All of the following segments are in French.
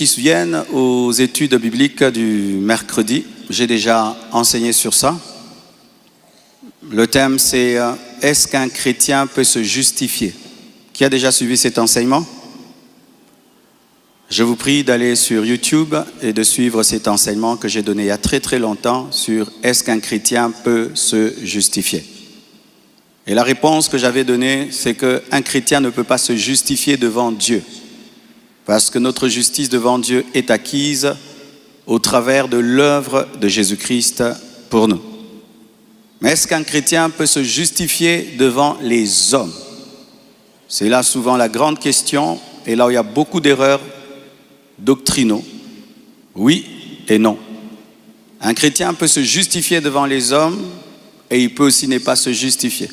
Qui se souviennent aux études bibliques du mercredi, j'ai déjà enseigné sur ça. Le thème c'est « Est-ce qu'un chrétien peut se justifier ?» Qui a déjà suivi cet enseignement? Je vous prie d'aller sur YouTube et de suivre cet enseignement que j'ai donné il y a très longtemps sur « Est-ce qu'un chrétien peut se justifier ?» Et la réponse que j'avais donnée, c'est qu'un chrétien ne peut pas se justifier devant Dieu. Parce que notre justice devant Dieu est acquise au travers de l'œuvre de Jésus-Christ pour nous. Mais est-ce qu'un chrétien peut se justifier devant les hommes? C'est là souvent la grande question et là où il y a beaucoup d'erreurs doctrinaux. Oui et non. Un chrétien peut se justifier devant les hommes et il peut aussi ne pas se justifier.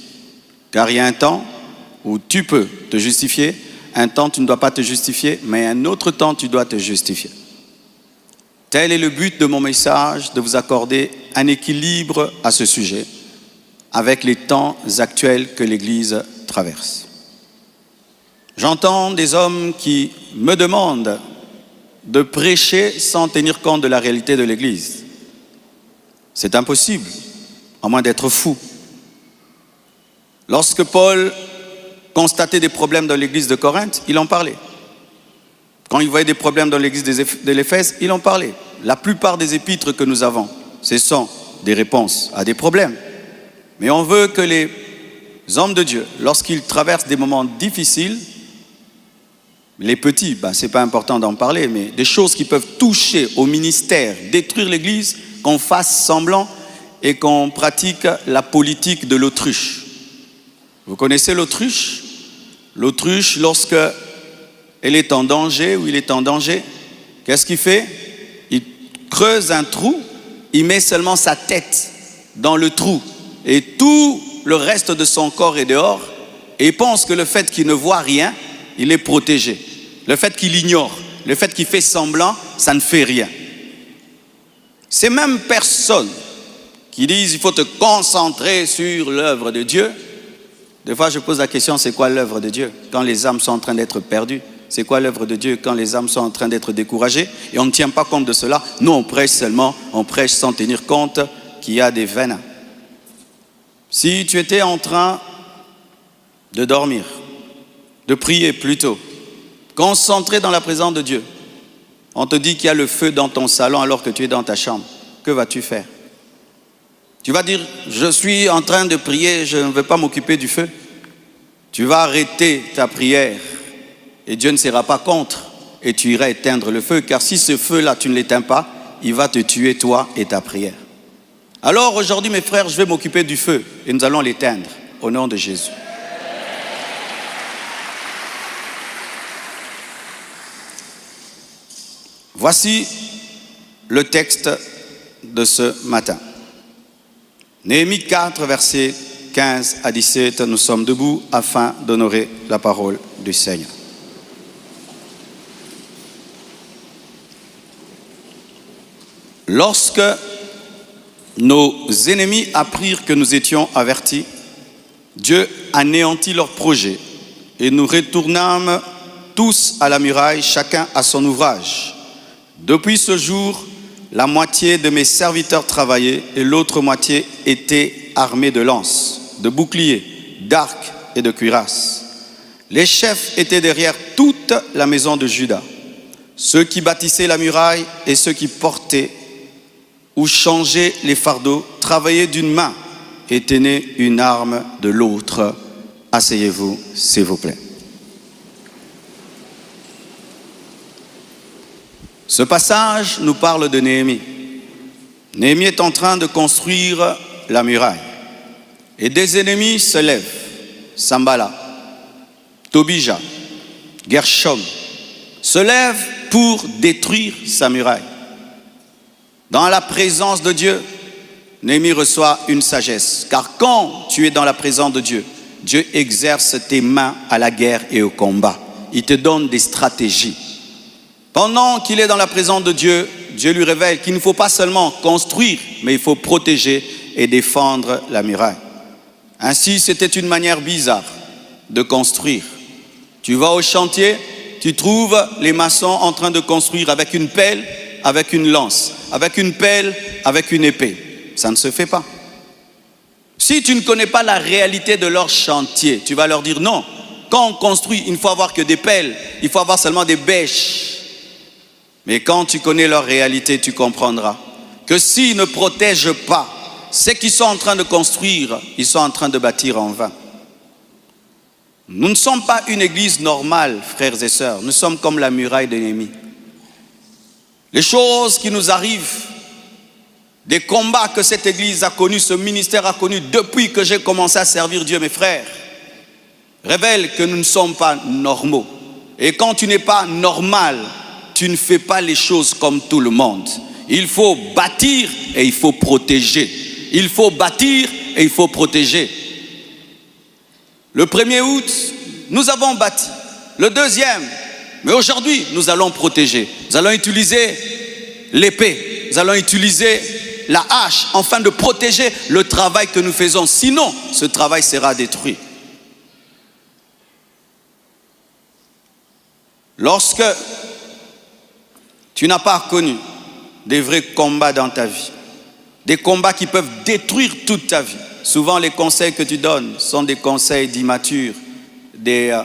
Car il y a un temps où tu peux te justifier. Un temps, tu ne dois pas te justifier, mais un autre temps, tu dois te justifier. Tel est le but de mon message, de vous accorder un équilibre à ce sujet, avec les temps actuels que l'Église traverse. J'entends des hommes qui me demandent de prêcher sans tenir compte de la réalité de l'Église. C'est impossible, à moins d'être fou. Lorsque Paul constater des problèmes dans l'église de Corinthe, il en parlait. Quand il voyait des problèmes dans l'église de l'Éphèse, il en parlait. La plupart des épîtres que nous avons, ce sont des réponses à des problèmes. Mais on veut que les hommes de Dieu, lorsqu'ils traversent des moments difficiles, les petits, ce n'est pas important d'en parler, mais des choses qui peuvent toucher au ministère, détruire l'église, qu'on fasse semblant et qu'on pratique la politique de l'autruche. Vous connaissez l'autruche? L'autruche, lorsque elle est en danger ou il est en danger, qu'est-ce qu'il fait? Il creuse un trou, il met seulement sa tête dans le trou et tout le reste de son corps est dehors et il pense que le fait qu'il ne voit rien, il est protégé. Le fait qu'il ignore, le fait qu'il fait semblant, ça ne fait rien. Ces mêmes personnes qui disent il faut te concentrer sur l'œuvre de Dieu. Des fois, je pose la question, c'est quoi l'œuvre de Dieu? Quand les âmes sont en train d'être perdues, c'est quoi l'œuvre de Dieu quand les âmes sont en train d'être découragées? Et on ne tient pas compte de cela. Nous, on prêche seulement, on prêche sans tenir compte qu'il y a des veines. Si tu étais en train de dormir, de prier plutôt, concentré dans la présence de Dieu, on te dit qu'il y a le feu dans ton salon alors que tu es dans ta chambre, que vas-tu faire? Tu vas dire, je suis en train de prier, je ne vais pas m'occuper du feu. Tu vas arrêter ta prière et Dieu ne sera pas contre et tu iras éteindre le feu. Car si ce feu-là, tu ne l'éteins pas, il va te tuer toi et ta prière. Alors aujourd'hui, mes frères, je vais m'occuper du feu et nous allons l'éteindre au nom de Jésus. Voici le texte de ce matin. Néhémie 4, versets 15 à 17, nous sommes debout afin d'honorer la parole du Seigneur. Lorsque nos ennemis apprirent que nous étions avertis, Dieu anéantit leurs projets et nous retournâmes tous à la muraille, chacun à son ouvrage. Depuis ce jour, la moitié de mes serviteurs travaillaient et l'autre moitié était armée de lances, de boucliers, d'arcs et de cuirasses. Les chefs étaient derrière toute la maison de Juda. Ceux qui bâtissaient la muraille et ceux qui portaient ou changeaient les fardeaux travaillaient d'une main et tenaient une arme de l'autre. Asseyez-vous, s'il vous plaît. Ce passage nous parle de Néhémie. Néhémie est en train de construire la muraille. Et des ennemis se lèvent. Sambala, Tobija, Gershom se lèvent pour détruire sa muraille. Dans la présence de Dieu, Néhémie reçoit une sagesse. Car quand tu es dans la présence de Dieu, Dieu exerce tes mains à la guerre et au combat. Il te donne des stratégies. Pendant qu'il est dans la présence de Dieu, Dieu lui révèle qu'il ne faut pas seulement construire, mais il faut protéger et défendre la muraille. Ainsi, c'était une manière bizarre de construire. Tu vas au chantier, tu trouves les maçons en train de construire avec une pelle, avec une lance, avec une pelle, avec une épée. Ça ne se fait pas. Si tu ne connais pas la réalité de leur chantier, tu vas leur dire non. Quand on construit, il ne faut avoir que des pelles, il faut avoir seulement des bêches. Mais quand tu connais leur réalité, tu comprendras que s'ils ne protègent pas ce qu'ils sont en train de construire, ils sont en train de bâtir en vain. Nous ne sommes pas une église normale, frères et sœurs. Nous sommes comme la muraille de Néhémie. Les choses qui nous arrivent, des combats que cette église a connus, ce ministère a connu depuis que j'ai commencé à servir Dieu, mes frères, révèlent que nous ne sommes pas normaux. Et quand tu n'es pas normal, tu ne fais pas les choses comme tout le monde. Il faut bâtir et il faut protéger. Il faut bâtir et il faut protéger. Le 1er août, nous avons bâti. Le 2e, mais aujourd'hui, nous allons protéger. Nous allons utiliser l'épée. Nous allons utiliser la hache afin de protéger le travail que nous faisons. Sinon, ce travail sera détruit. Lorsque tu n'as pas connu des vrais combats dans ta vie, des combats qui peuvent détruire toute ta vie, souvent les conseils que tu donnes sont des conseils d'immatures, des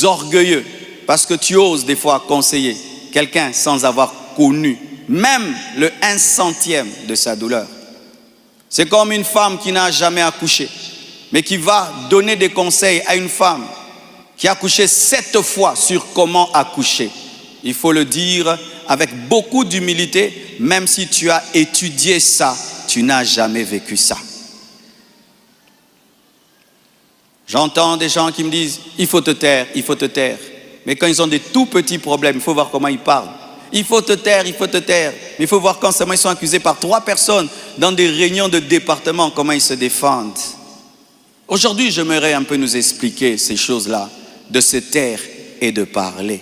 orgueilleux, parce que tu oses des fois conseiller quelqu'un sans avoir connu même le 1/100e de sa douleur. C'est comme une femme qui n'a jamais accouché, mais qui va donner des conseils à une femme qui a accouché 7 fois sur comment accoucher. Il faut le dire avec beaucoup d'humilité, même si tu as étudié ça, tu n'as jamais vécu ça. J'entends des gens qui me disent, il faut te taire, il faut te taire. Mais quand ils ont des tout petits problèmes, il faut voir comment ils parlent. Il faut te taire, il faut te taire. Mais il faut voir quand seulement ils sont accusés par 3 personnes dans des réunions de département, comment ils se défendent. Aujourd'hui, j'aimerais un peu nous expliquer ces choses-là, de se taire et de parler.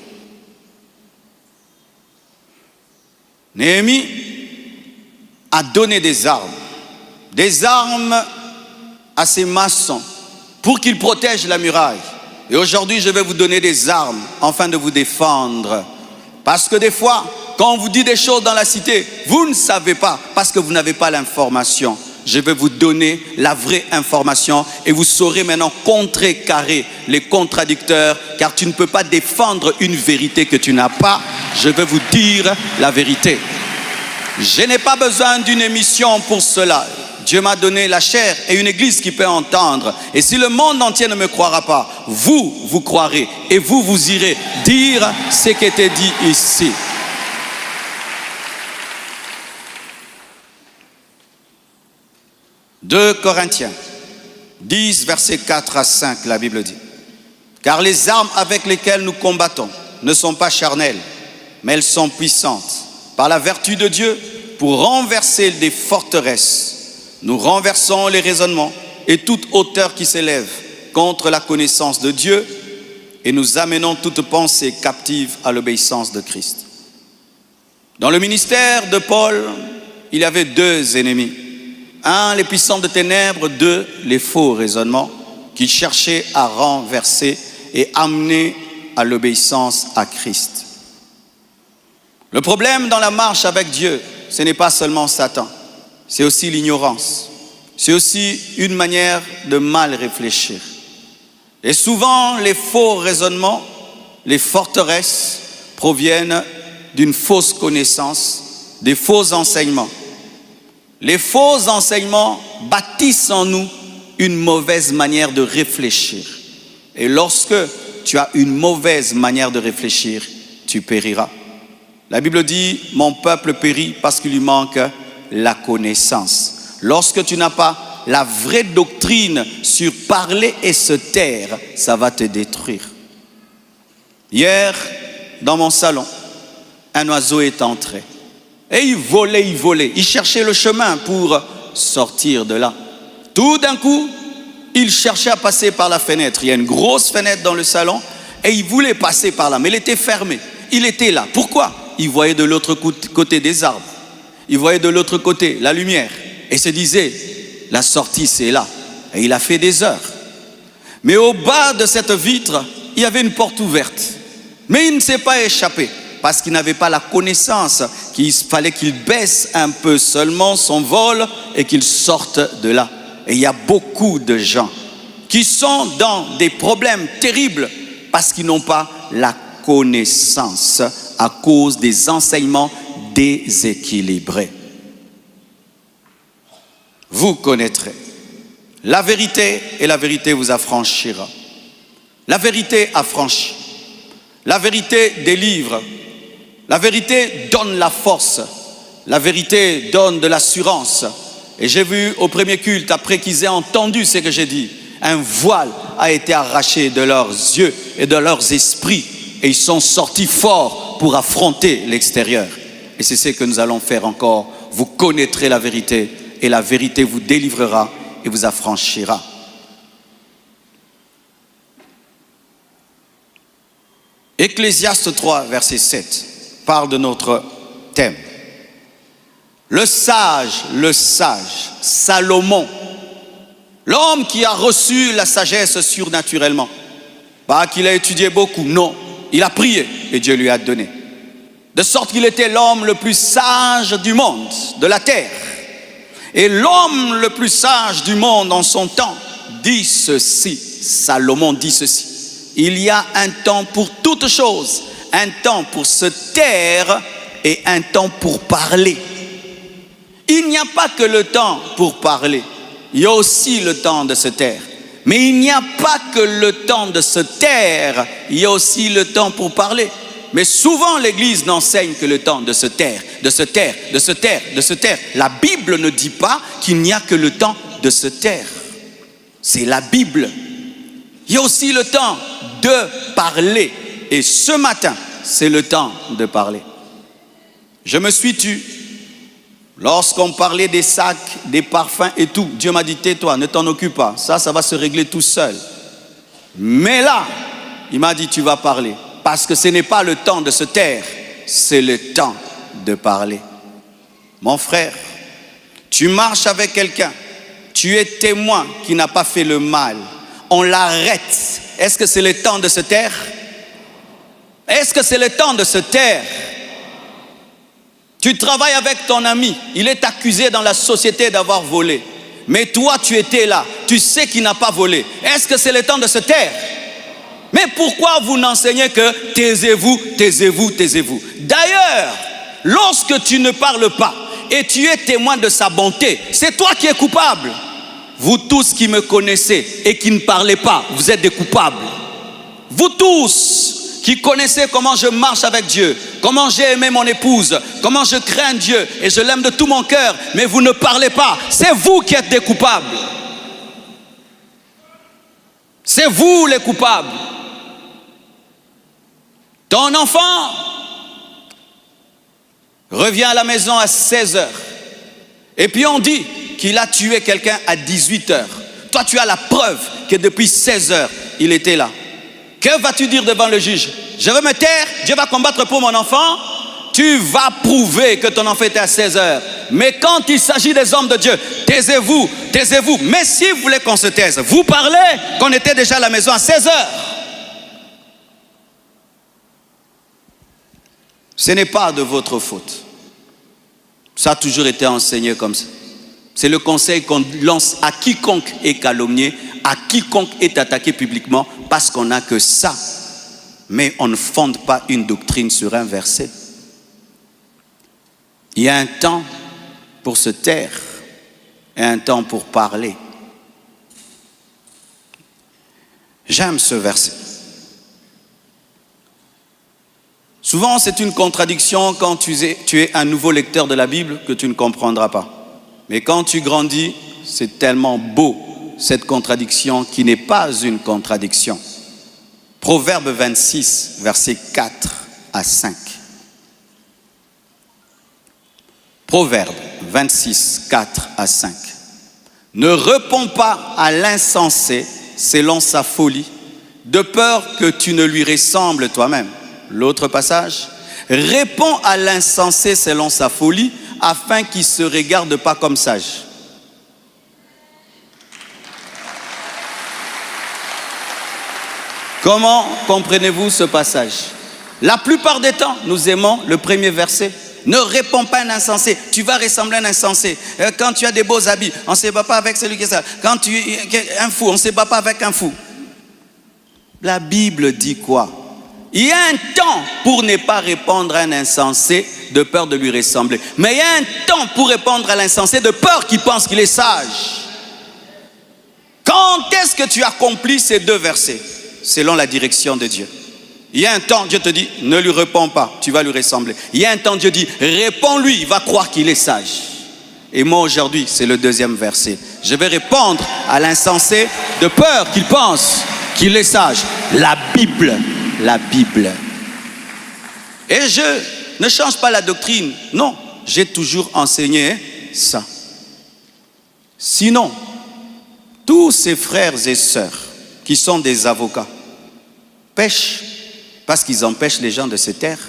Néhémie a donné des armes à ses maçons pour qu'ils protègent la muraille. Et aujourd'hui, je vais vous donner des armes afin de vous défendre. Parce que des fois, quand on vous dit des choses dans la cité, vous ne savez pas parce que vous n'avez pas l'information. Je vais vous donner la vraie information et vous saurez maintenant contrecarrer les contradicteurs, car tu ne peux pas défendre une vérité que tu n'as pas. Je vais vous dire la vérité. Je n'ai pas besoin d'une émission pour cela. Dieu m'a donné la chair et une église qui peut entendre. Et si le monde entier ne me croira pas, vous croirez et vous irez dire ce qui était dit ici. « 2 Corinthiens 10, versets 4 à 5, la Bible dit. « Car les armes avec lesquelles nous combattons ne sont pas charnelles, mais elles sont puissantes. Par la vertu de Dieu, pour renverser des forteresses, nous renversons les raisonnements et toute hauteur qui s'élève contre la connaissance de Dieu et nous amenons toute pensée captive à l'obéissance de Christ. » Dans le ministère de Paul, il y avait 2 ennemis. 1, les puissants de ténèbres. 2, les faux raisonnements qui cherchaient à renverser et amener à l'obéissance à Christ. Le problème dans la marche avec Dieu, ce n'est pas seulement Satan, c'est aussi l'ignorance. C'est aussi une manière de mal réfléchir. Et souvent, les faux raisonnements, les forteresses proviennent d'une fausse connaissance, des faux enseignements. Les faux enseignements bâtissent en nous une mauvaise manière de réfléchir. Et lorsque tu as une mauvaise manière de réfléchir, tu périras. La Bible dit, mon peuple périt parce qu'il lui manque la connaissance. Lorsque tu n'as pas la vraie doctrine sur parler et se taire, ça va te détruire. Hier, dans mon salon, un oiseau est entré. Et il volait. Il cherchait le chemin pour sortir de là. Tout d'un coup, il cherchait à passer par la fenêtre. Il y a une grosse fenêtre dans le salon et il voulait passer par là, mais elle était fermée. Il était là. Pourquoi? Il voyait de l'autre côté des arbres. Il voyait de l'autre côté la lumière et se disait, la sortie c'est là. Et il a fait des heures. Mais au bas de cette vitre, il y avait une porte ouverte. Mais il ne s'est pas échappé parce qu'il n'avait pas la connaissance qu'il fallait qu'il baisse un peu seulement son vol et qu'il sorte de là. Et il y a beaucoup de gens qui sont dans des problèmes terribles parce qu'ils n'ont pas la connaissance à cause des enseignements déséquilibrés. Vous connaîtrez la vérité et la vérité vous affranchira. La vérité affranchit. La vérité délivre. La vérité donne la force. La vérité donne de l'assurance. Et j'ai vu au premier culte, après qu'ils aient entendu ce que j'ai dit, un voile a été arraché de leurs yeux et de leurs esprits. Et ils sont sortis forts pour affronter l'extérieur. Et c'est ce que nous allons faire encore. Vous connaîtrez la vérité et la vérité vous délivrera et vous affranchira. Ecclésiaste 3, verset 7, parle de notre thème. Le sage, Salomon, l'homme qui a reçu la sagesse surnaturellement, pas qu'il a étudié beaucoup, non, il a prié et Dieu lui a donné. De sorte qu'il était l'homme le plus sage du monde, de la terre. Et l'homme le plus sage du monde en son temps dit ceci, Salomon dit ceci: il y a un temps pour toutes choses, un temps pour se taire et un temps pour parler. Il n'y a pas que le temps pour parler, il y a aussi le temps de se taire. Mais il n'y a pas que le temps de se taire, il y a aussi le temps pour parler. Mais souvent l'Église n'enseigne que le temps de se taire, de se taire, de se taire, de se taire. La Bible ne dit pas qu'il n'y a que le temps de se taire. C'est la Bible. Il y a aussi le temps de parler. Et ce matin, c'est le temps de parler. Je me suis tu. Lorsqu'on parlait des sacs, des parfums et tout, Dieu m'a dit, tais-toi, ne t'en occupe pas. Ça va se régler tout seul. Mais là, il m'a dit, tu vas parler. Parce que ce n'est pas le temps de se taire, c'est le temps de parler. Mon frère, tu marches avec quelqu'un, tu es témoin qui n'a pas fait le mal. On l'arrête. Est-ce que c'est le temps de se taire? Est-ce que c'est le temps de se taire? Tu travailles avec ton ami, il est accusé dans la société d'avoir volé. Mais toi, tu étais là, tu sais qu'il n'a pas volé. Est-ce que c'est le temps de se taire? Mais pourquoi vous n'enseignez que taisez-vous, taisez-vous, taisez-vous? D'ailleurs, lorsque tu ne parles pas et tu es témoin de sa bonté, c'est toi qui es coupable. Vous tous qui me connaissez et qui ne parlez pas, vous êtes des coupables. Vous tous qui connaissez comment je marche avec Dieu, comment j'ai aimé mon épouse, comment je crains Dieu et je l'aime de tout mon cœur, mais vous ne parlez pas, c'est vous qui êtes des coupables. C'est vous les coupables. Ton enfant revient à la maison à 16h et puis on dit qu'il a tué quelqu'un à 18h. Toi, tu as la preuve que depuis 16h, il était là. Que vas-tu dire devant le juge? Je vais me taire, Dieu va combattre pour mon enfant. Tu vas prouver que ton enfant était à 16h. Mais quand il s'agit des hommes de Dieu, taisez-vous, taisez-vous. Mais si vous voulez qu'on se taise, vous parlez qu'on était déjà à la maison à 16h. Ce n'est pas de votre faute. Ça a toujours été enseigné comme ça. C'est le conseil qu'on lance à quiconque est calomnié, à quiconque est attaqué publiquement, parce qu'on n'a que ça. Mais on ne fonde pas une doctrine sur un verset. Il y a un temps pour se taire et un temps pour parler. J'aime ce verset. Souvent, c'est une contradiction quand tu es un nouveau lecteur de la Bible que tu ne comprendras pas. Mais quand tu grandis, c'est tellement beau, cette contradiction qui n'est pas une contradiction. Proverbe 26, versets 4 à 5. Proverbe 26, 4 à 5. Ne réponds pas à l'insensé selon sa folie, de peur que tu ne lui ressembles toi-même. L'autre passage. Réponds à l'insensé selon sa folie, afin qu'il ne se regarde pas comme sage. Comment comprenez-vous ce passage? La plupart des temps, nous aimons le premier verset. Ne réponds pas à un insensé, tu vas ressembler à un insensé. Quand tu as des beaux habits, on ne se bat pas avec celui qui est ça. Quand tu es un fou, on ne se bat pas avec un fou. La Bible dit quoi? Il y a un temps pour ne pas répondre à un insensé de peur de lui ressembler. Mais il y a un temps pour répondre à l'insensé de peur qu'il pense qu'il est sage. Quand est-ce que tu accomplis ces deux versets? Selon la direction de Dieu. Il y a un temps, Dieu te dit, ne lui réponds pas, tu vas lui ressembler. Il y a un temps, Dieu dit, réponds-lui, il va croire qu'il est sage. Et moi aujourd'hui, c'est le deuxième verset. Je vais répondre à l'insensé de peur qu'il pense qu'il est sage. La Bible. Et je ne change pas la doctrine. Non, j'ai toujours enseigné ça. Sinon, tous ces frères et sœurs qui sont des avocats pêchent parce qu'ils empêchent les gens de se taire.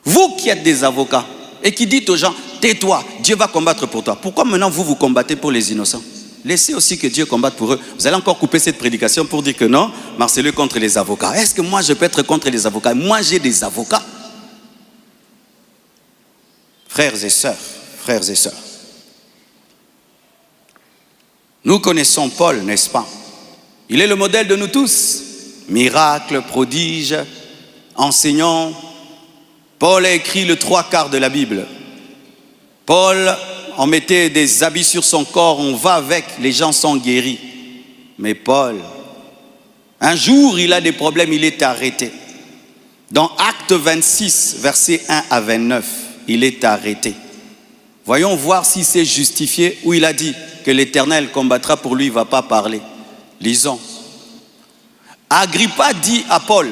Vous qui êtes des avocats et qui dites aux gens, tais-toi, Dieu va combattre pour toi. Pourquoi maintenant vous combattez pour les innocents? Laissez aussi que Dieu combatte pour eux. Vous allez encore couper cette prédication pour dire que non, Marcellus est contre les avocats. Est-ce que moi je peux être contre les avocats? Moi j'ai des avocats. Frères et sœurs, nous connaissons Paul, n'est-ce pas? Il est le modèle de nous tous. Miracle, prodige, enseignant. Paul a écrit le 3/4 de la Bible. Paul, on mettait des habits sur son corps, on va avec, les gens sont guéris. Mais Paul, un jour, il a des problèmes, il est arrêté. Dans Acte 26, versets 1 à 29, il est arrêté. Voyons voir s'il s'est justifié ou il a dit que l'Éternel combattra pour lui, il ne va pas parler. Lisons. Agrippa dit à Paul,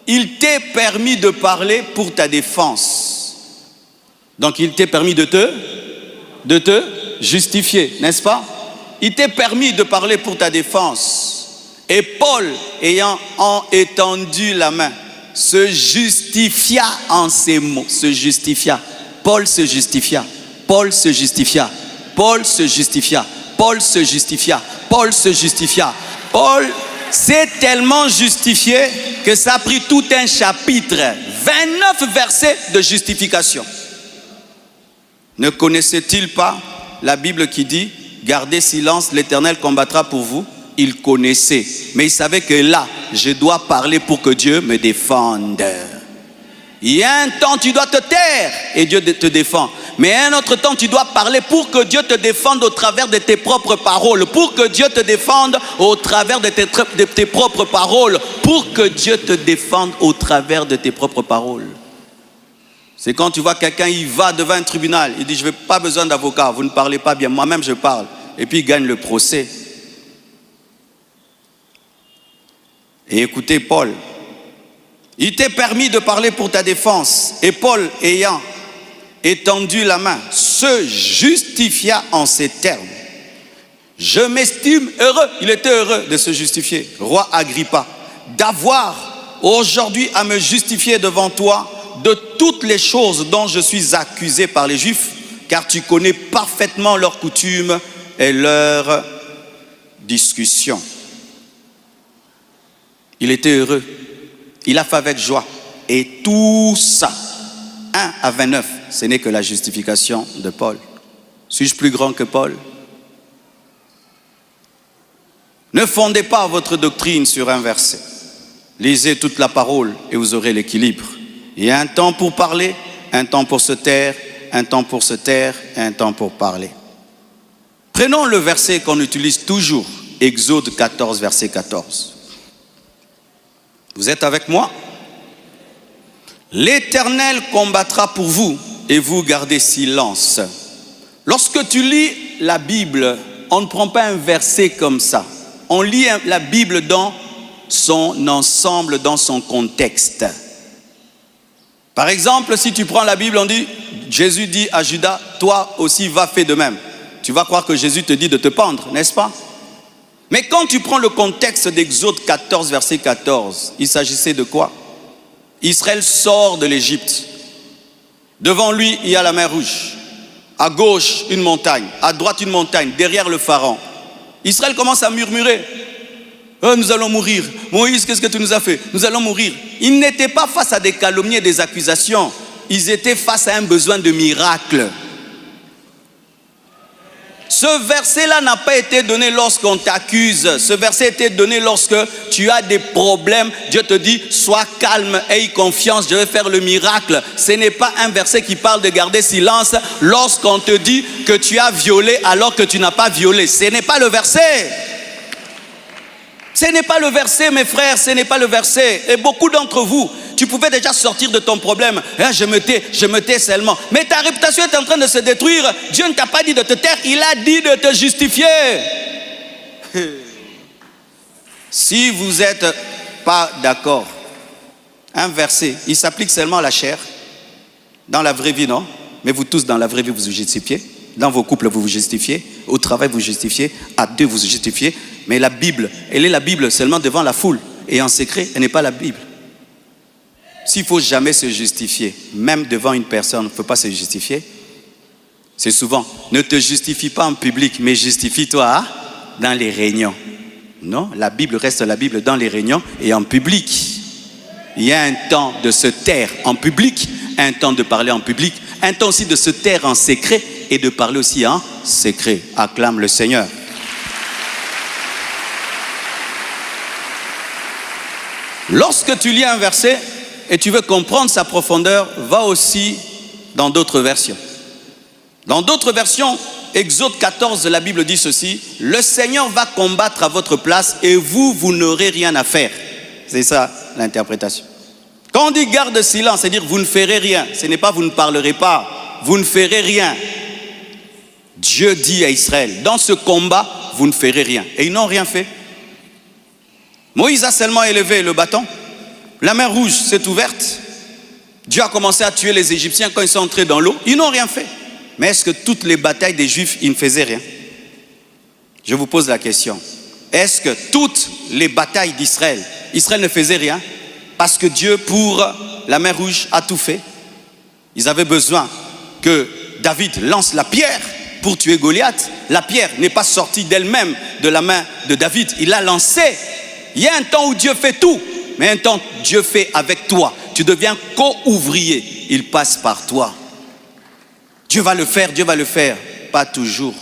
il t'est permis de parler pour ta défense. Donc il t'est permis de te justifier, n'est-ce pas? Il t'est permis de parler pour ta défense. Et Paul, ayant étendu la main, se justifia en ces mots. Se justifia. Paul se justifia. Paul se justifia. Paul se justifia. Paul se justifia. Paul se justifia. Paul s'est tellement justifié que ça a pris tout un chapitre, 29 versets de justification. Ne connaissait-il pas la Bible qui dit « Gardez silence, l'Éternel combattra pour vous » Il connaissait, mais il savait que là, je dois parler pour que Dieu me défende. Il y a un temps, tu dois te taire et Dieu te défend. Mais un autre temps, tu dois parler pour que Dieu te défende au travers de tes propres paroles. Pour que Dieu te défende au travers de tes propres paroles. Pour que Dieu te défende au travers de tes propres paroles. C'est quand tu vois quelqu'un, il va devant un tribunal. Il dit, je n'ai pas besoin d'avocat, vous ne parlez pas bien. Moi-même, je parle. Et puis, il gagne le procès. Et écoutez Paul. Il t'est permis de parler pour ta défense. Et Paul, ayant étendu la main, se justifia en ces termes. Je m'estime heureux. Il était heureux de se justifier. Roi Agrippa, d'avoir aujourd'hui à me justifier devant toi de toutes les choses dont je suis accusé par les Juifs, car tu connais parfaitement leurs coutumes et leurs discussions. Il était heureux. Il a fait avec joie. Et tout ça, 1 à 29, ce n'est que la justification de Paul. Suis-je plus grand que Paul? Ne fondez pas votre doctrine sur un verset. Lisez toute la parole et vous aurez l'équilibre. Il y a un temps pour parler, un temps pour se taire, un temps pour se taire, un temps pour parler. Prenons le verset qu'on utilise toujours, Exode 14, verset 14. Vous êtes avec moi? L'Éternel combattra pour vous et vous gardez silence. Lorsque tu lis la Bible, on ne prend pas un verset comme ça. On lit la Bible dans son ensemble, dans son contexte. Par exemple, si tu prends la Bible, on dit, Jésus dit à Judas, toi aussi va faire de même. Tu vas croire que Jésus te dit de te pendre, n'est-ce pas? Mais quand tu prends le contexte d'Exode 14, verset 14, il s'agissait de quoi? Israël sort de l'Égypte. Devant lui, il y a la mer Rouge. À gauche, une montagne. À droite, une montagne. Derrière le pharaon. Israël commence à murmurer. Oh, nous allons mourir. Moïse, qu'est-ce que tu nous as fait? Nous allons mourir. Ils n'étaient pas face à des calomnies et des accusations. Ils étaient face à un besoin de miracle. Ce verset-là n'a pas été donné lorsqu'on t'accuse. Ce verset a été donné lorsque tu as des problèmes. Dieu te dit, sois calme, aie confiance, je vais faire le miracle. Ce n'est pas un verset qui parle de garder silence lorsqu'on te dit que tu as violé alors que tu n'as pas violé. Ce n'est pas le verset. Ce n'est pas le verset, mes frères, ce n'est pas le verset. Et beaucoup d'entre vous, tu pouvais déjà sortir de ton problème. Je me tais seulement. Mais ta réputation est en train de se détruire. Dieu ne t'a pas dit de te taire, il a dit de te justifier. Si vous n'êtes pas d'accord, un verset, il s'applique seulement à la chair. Dans la vraie vie, non. Mais vous tous, dans la vraie vie, vous vous justifiez. Dans vos couples, vous vous justifiez. Au travail, vous vous justifiez. À deux, vous vous justifiez. Mais la Bible, elle est la Bible seulement devant la foule. Et en secret, elle n'est pas la Bible. S'il ne faut jamais se justifier, même devant une personne, il ne faut pas se justifier. C'est souvent, ne te justifie pas en public, mais justifie-toi dans les réunions. Non, la Bible reste la Bible dans les réunions et en public. Il y a un temps de se taire en public, un temps de parler en public, un temps aussi de se taire en secret et de parler aussi en secret. Acclame le Seigneur. Lorsque tu lis un verset et tu veux comprendre sa profondeur, va aussi dans d'autres versions. Dans d'autres versions, Exode 14 de la Bible dit ceci: le Seigneur va combattre à votre place et vous, vous n'aurez rien à faire. C'est ça l'interprétation. Quand on dit garde silence, c'est-à-dire vous ne ferez rien. Ce n'est pas vous ne parlerez pas, vous ne ferez rien. Dieu dit à Israël, dans ce combat, vous ne ferez rien. Et ils n'ont rien fait. Moïse a seulement élevé le bâton. La mer Rouge s'est ouverte. Dieu a commencé à tuer les Égyptiens quand ils sont entrés dans l'eau. Ils n'ont rien fait. Mais est-ce que toutes les batailles des Juifs, ils ne faisaient rien? Je vous pose la question. Est-ce que toutes les batailles d'Israël, Israël ne faisait rien? Parce que Dieu, pour la mer Rouge, a tout fait. Ils avaient besoin que David lance la pierre pour tuer Goliath. La pierre n'est pas sortie d'elle-même de la main de David. Il l'a lancée. Il y a un temps où Dieu fait tout, mais un temps Dieu fait avec toi. Tu deviens co-ouvrier. Il passe par toi. Dieu va le faire, pas toujours.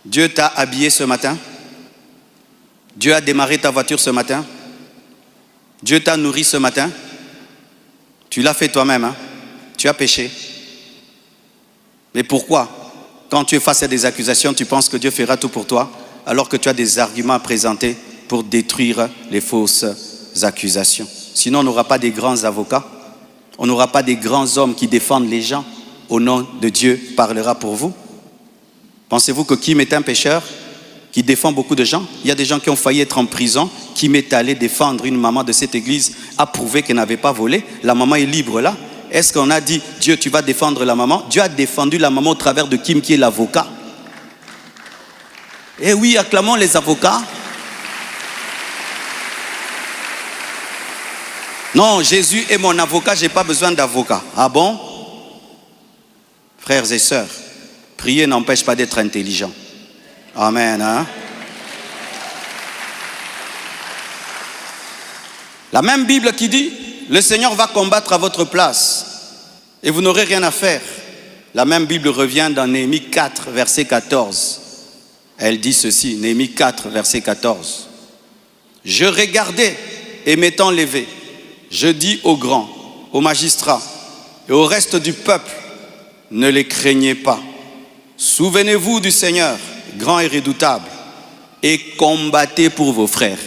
Dieu t'a habillé ce matin. Dieu a démarré ta voiture ce matin. Dieu t'a nourri ce matin. Tu l'as fait toi-même, hein? Tu as péché. Mais pourquoi? Quand tu es face à des accusations, tu penses que Dieu fera tout pour toi, alors que tu as des arguments à présenter pour détruire les fausses accusations. Sinon, on n'aura pas des grands avocats. On n'aura pas des grands hommes qui défendent les gens. Au nom de Dieu, parlera pour vous. Pensez-vous que Kim est un pécheur qui défend beaucoup de gens? Il y a des gens qui ont failli être en prison. Kim est allé défendre une maman de cette église, a prouvé qu'elle n'avait pas volé. La maman est libre là. Est-ce qu'on a dit, Dieu, tu vas défendre la maman? Dieu a défendu la maman au travers de Kim qui est l'avocat. Eh oui, acclamons les avocats. Non, Jésus est mon avocat, je n'ai pas besoin d'avocat. Ah bon? Frères et sœurs, prier n'empêche pas d'être intelligent. Amen. Hein? La même Bible qui dit, le Seigneur va combattre à votre place et vous n'aurez rien à faire. La même Bible revient dans Néhémie 4, verset 14. Elle dit ceci, Néhémie 4, verset 14. Je regardais et m'étant levé, je dis aux grands, aux magistrats et au reste du peuple, ne les craignez pas. Souvenez-vous du Seigneur, grand et redoutable, et combattez pour vos frères.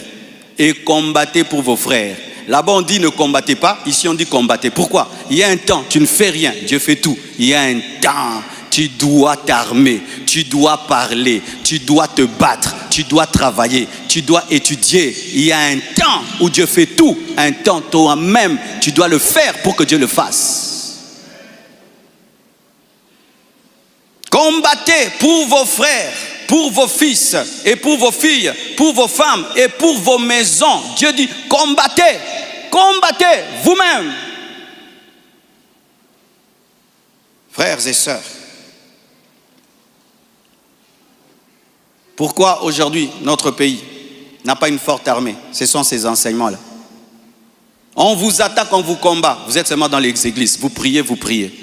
Et combattez pour vos frères. Là-bas on dit ne combattez pas, ici on dit combattez. Pourquoi? Il y a un temps, tu ne fais rien, Dieu fait tout. Il y a un temps, tu dois t'armer, tu dois parler, tu dois te battre, tu dois travailler, tu dois étudier. Il y a un temps où Dieu fait tout, un temps toi-même, tu dois le faire pour que Dieu le fasse. Combattez pour vos frères, pour vos fils et pour vos filles, pour vos femmes et pour vos maisons. Dieu dit combattez, combattez vous-même. Frères et sœurs, Pourquoi aujourd'hui notre pays n'a pas une forte armée? Ce sont ces enseignements-là. On vous attaque, on vous combat. Vous êtes seulement dans les églises. Vous priez, vous priez.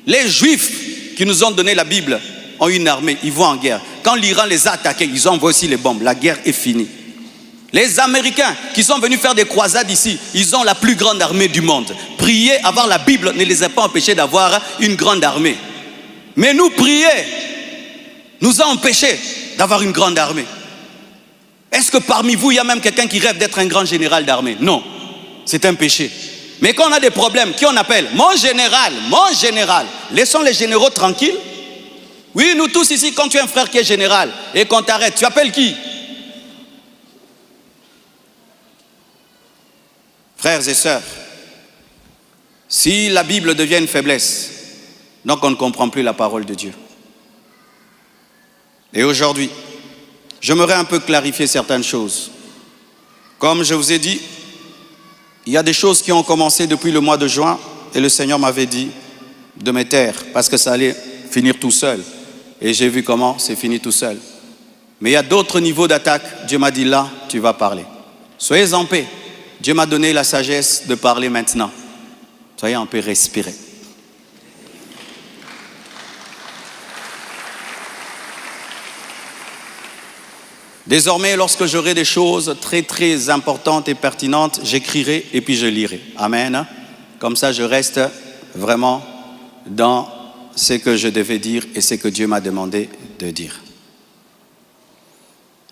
Les Juifs qui nous ont donné la Bible ont une armée. Ils vont en guerre. Quand l'Iran les a attaqués, ils ont envoyé aussi les bombes. La guerre est finie. Les Américains qui sont venus faire des croisades ici, ils ont la plus grande armée du monde. Prier, avoir la Bible ne les a pas empêchés d'avoir une grande armée. Mais nous, prier nous a empêchés d'avoir une grande armée. Est-ce que parmi vous, il y a même quelqu'un qui rêve d'être un grand général d'armée? Non, c'est un péché. Mais quand on a des problèmes, qui on appelle? Mon général, mon général. Laissons les généraux tranquilles. Oui, nous tous ici, quand tu as un frère qui est général et qu'on t'arrête, tu appelles qui? Frères et sœurs, si la Bible devient une faiblesse, donc on ne comprend plus la parole de Dieu. Et aujourd'hui, j'aimerais un peu clarifier certaines choses. Comme je vous ai dit, il y a des choses qui ont commencé depuis le mois de juin et le Seigneur m'avait dit de me taire parce que ça allait finir tout seul. Et j'ai vu comment c'est fini tout seul. Mais il y a d'autres niveaux d'attaque. Dieu m'a dit là, tu vas parler. Soyez en paix. Dieu m'a donné la sagesse de parler maintenant. Soyez en paix, respirez. Désormais, lorsque j'aurai des choses très très importantes et pertinentes, j'écrirai et puis je lirai. Amen. Comme ça, je reste vraiment dans ce que je devais dire et ce que Dieu m'a demandé de dire.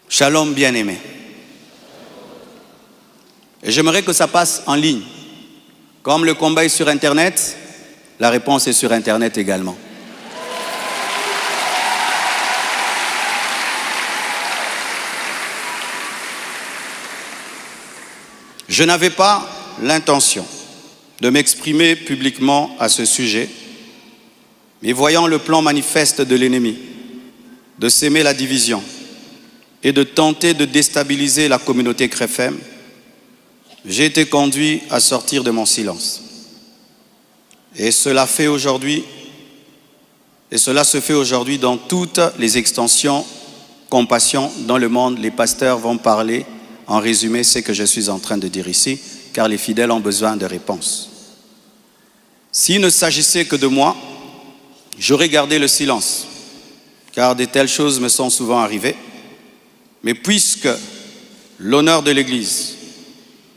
Shalom bien-aimé. Et j'aimerais que ça passe en ligne. Comme le combat est sur Internet, la réponse est sur Internet également. Je n'avais pas l'intention de m'exprimer publiquement à ce sujet, mais voyant le plan manifeste de l'ennemi, de s'aimer la division et de tenter de déstabiliser la communauté CREFEM, j'ai été conduit à sortir de mon silence. Et cela se fait aujourd'hui dans toutes les extensions compassion dans le monde. Les pasteurs vont parler en résumé ce que je suis en train de dire ici, car les fidèles ont besoin de réponses. S'il ne s'agissait que de moi, j'aurais gardé le silence, car de telles choses me sont souvent arrivées. Mais puisque l'honneur de l'Église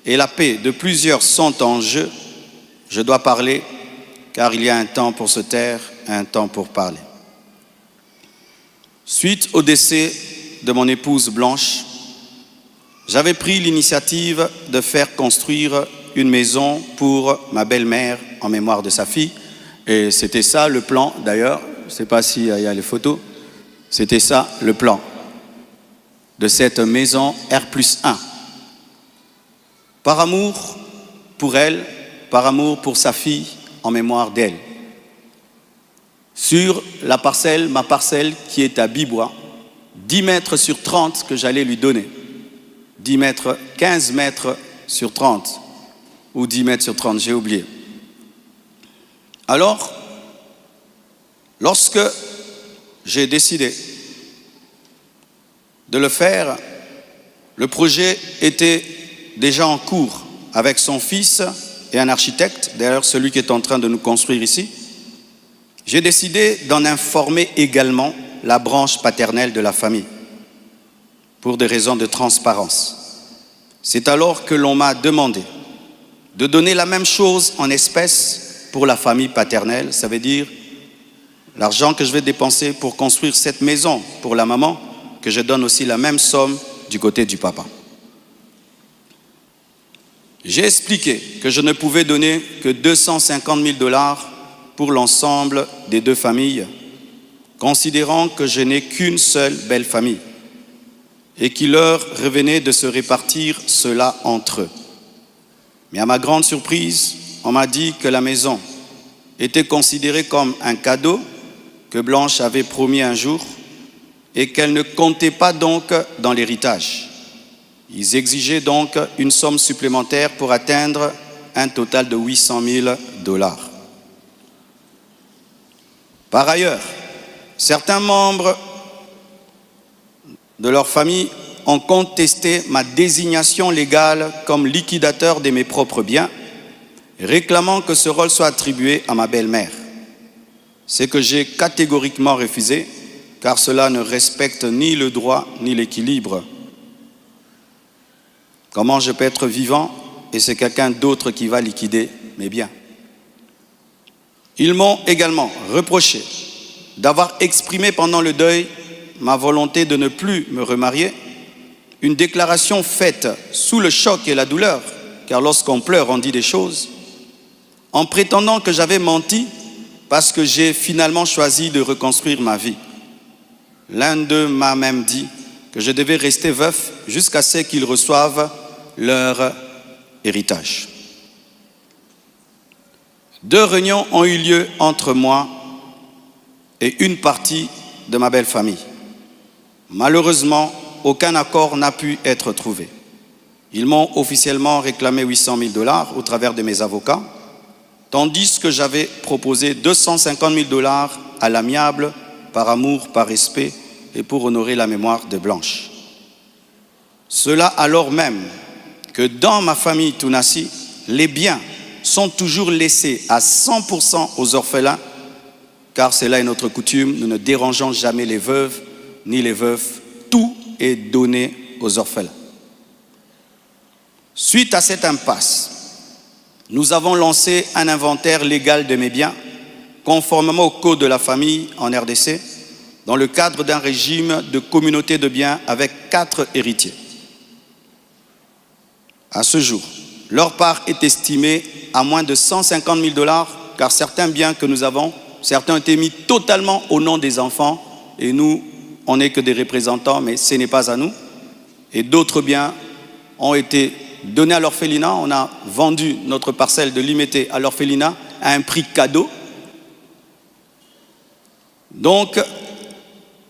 et la paix de plusieurs sont en jeu, je dois parler, car il y a un temps pour se taire, un temps pour parler. Suite au décès de mon épouse Blanche, j'avais pris l'initiative de faire construire une maison pour ma belle-mère en mémoire de sa fille. Et c'était ça le plan, d'ailleurs, je ne sais pas s'il y a les photos, c'était ça le plan de cette maison R+1. Par amour pour elle, par amour pour sa fille, en mémoire d'elle. Sur la parcelle, ma parcelle qui est à Bibois, 10 mètres sur 30 que j'allais lui donner. 10 mètres, 15 mètres sur 30, ou 10 mètres sur 30, j'ai oublié. Alors, lorsque j'ai décidé de le faire, le projet était déjà en cours avec son fils et un architecte, d'ailleurs celui qui est en train de nous construire ici. J'ai décidé d'en informer également la branche paternelle de la famille, pour des raisons de transparence. C'est alors que l'on m'a demandé de donner la même chose en espèces pour la famille paternelle, ça veut dire l'argent que je vais dépenser pour construire cette maison pour la maman, que je donne aussi la même somme du côté du papa. J'ai expliqué que je ne pouvais donner que 250 000 $ pour l'ensemble des deux familles, considérant que je n'ai qu'une seule belle famille et qu'il leur revenait de se répartir cela entre eux. Mais à ma grande surprise, on m'a dit que la maison était considérée comme un cadeau que Blanche avait promis un jour et qu'elle ne comptait pas donc dans l'héritage. Ils exigeaient donc une somme supplémentaire pour atteindre un total de 800 000 $. Par ailleurs, certains membres de leur famille ont contesté ma désignation légale comme liquidateur de mes propres biens, réclamant que ce rôle soit attribué à ma belle-mère. Ce que j'ai catégoriquement refusé, car cela ne respecte ni le droit ni l'équilibre. Comment je peux être vivant et c'est quelqu'un d'autre qui va liquider mes biens? Ils m'ont également reproché d'avoir exprimé pendant le deuil ma volonté de ne plus me remarier, une déclaration faite sous le choc et la douleur, car lorsqu'on pleure, on dit des choses, en prétendant que j'avais menti parce que j'ai finalement choisi de reconstruire ma vie. L'un d'eux m'a même dit que je devais rester veuf jusqu'à ce qu'ils reçoivent leur héritage. 2 réunions ont eu lieu entre moi et une partie de ma belle famille. Malheureusement, aucun accord n'a pu être trouvé. Ils m'ont officiellement réclamé 800 000 $ au travers de mes avocats, tandis que j'avais proposé 250 000 $ à l'amiable, par amour, par respect et pour honorer la mémoire de Blanche. Cela alors même que dans ma famille Tounassi, les biens sont toujours laissés à 100% aux orphelins, car cela est notre coutume, nous ne dérangeons jamais les veuves ni les veufs, tout est donné aux orphelins. Suite à cette impasse, nous avons lancé un inventaire légal de mes biens, conformément au code de la famille en RDC, dans le cadre d'un régime de communauté de biens avec 4 héritiers. À ce jour, leur part est estimée à moins de 150 000 $, car certains biens que nous avons, certains ont été mis totalement au nom des enfants, et nous, on n'est que des représentants, mais ce n'est pas à nous. Et d'autres biens ont été donnés à l'orphelinat. On a vendu notre parcelle de Limété à l'orphelinat à un prix cadeau. Donc,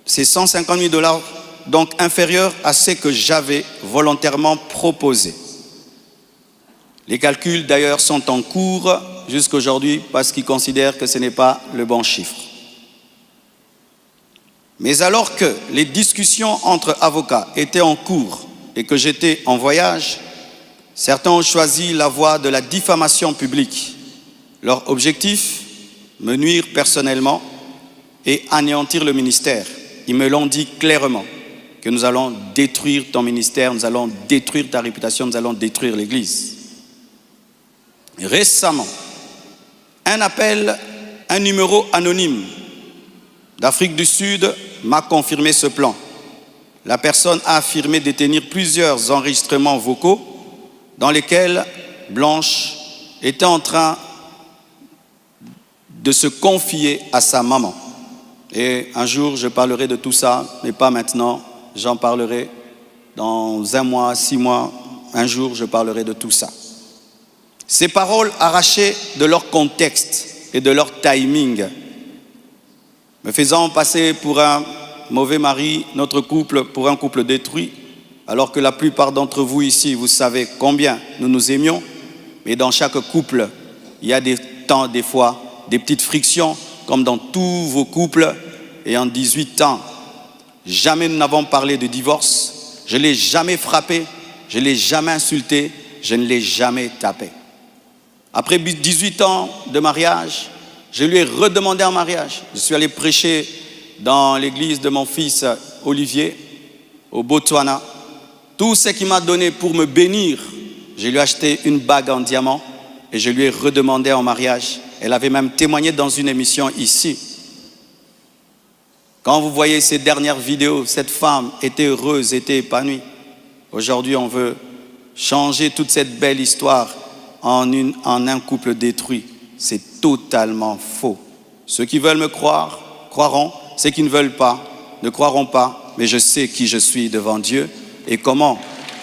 c'est 150 000 $, donc inférieur à ce que j'avais volontairement proposé. Les calculs d'ailleurs sont en cours jusqu'à aujourd'hui parce qu'ils considèrent que ce n'est pas le bon chiffre. Mais alors que les discussions entre avocats étaient en cours et que j'étais en voyage, certains ont choisi la voie de la diffamation publique. Leur objectif, me nuire personnellement et anéantir le ministère. Ils me l'ont dit clairement, que nous allons détruire ton ministère, nous allons détruire ta réputation, nous allons détruire l'Église. Récemment, un numéro anonyme d'Afrique du Sud m'a confirmé ce plan. La personne a affirmé détenir plusieurs enregistrements vocaux dans lesquels Blanche était en train de se confier à sa maman. Et un jour, je parlerai de tout ça, mais pas maintenant. J'en parlerai dans 1 mois, 6 mois. Un jour, je parlerai de tout ça. Ces paroles arrachées de leur contexte et de leur timing, me faisant passer pour un mauvais mari, notre couple pour un couple détruit, alors que la plupart d'entre vous ici, vous savez combien nous nous aimions, mais dans chaque couple, il y a des temps, des fois, des petites frictions, comme dans tous vos couples. Et en 18 ans, jamais nous n'avons parlé de divorce, je ne l'ai jamais frappé, je ne l'ai jamais insulté, je ne l'ai jamais tapé. Après 18 ans de mariage, je lui ai redemandé en mariage. Je suis allé prêcher dans l'église de mon fils Olivier, au Botswana. Tout ce qu'il m'a donné pour me bénir, je lui ai acheté une bague en diamant et je lui ai redemandé en mariage. Elle avait même témoigné dans une émission ici. Quand vous voyez ces dernières vidéos, cette femme était heureuse, était épanouie. Aujourd'hui, on veut changer toute cette belle histoire en un couple détruit. C'est totalement faux. Ceux qui veulent me croire, croiront. Ceux qui ne veulent pas, ne croiront pas. Mais je sais qui je suis devant Dieu et comment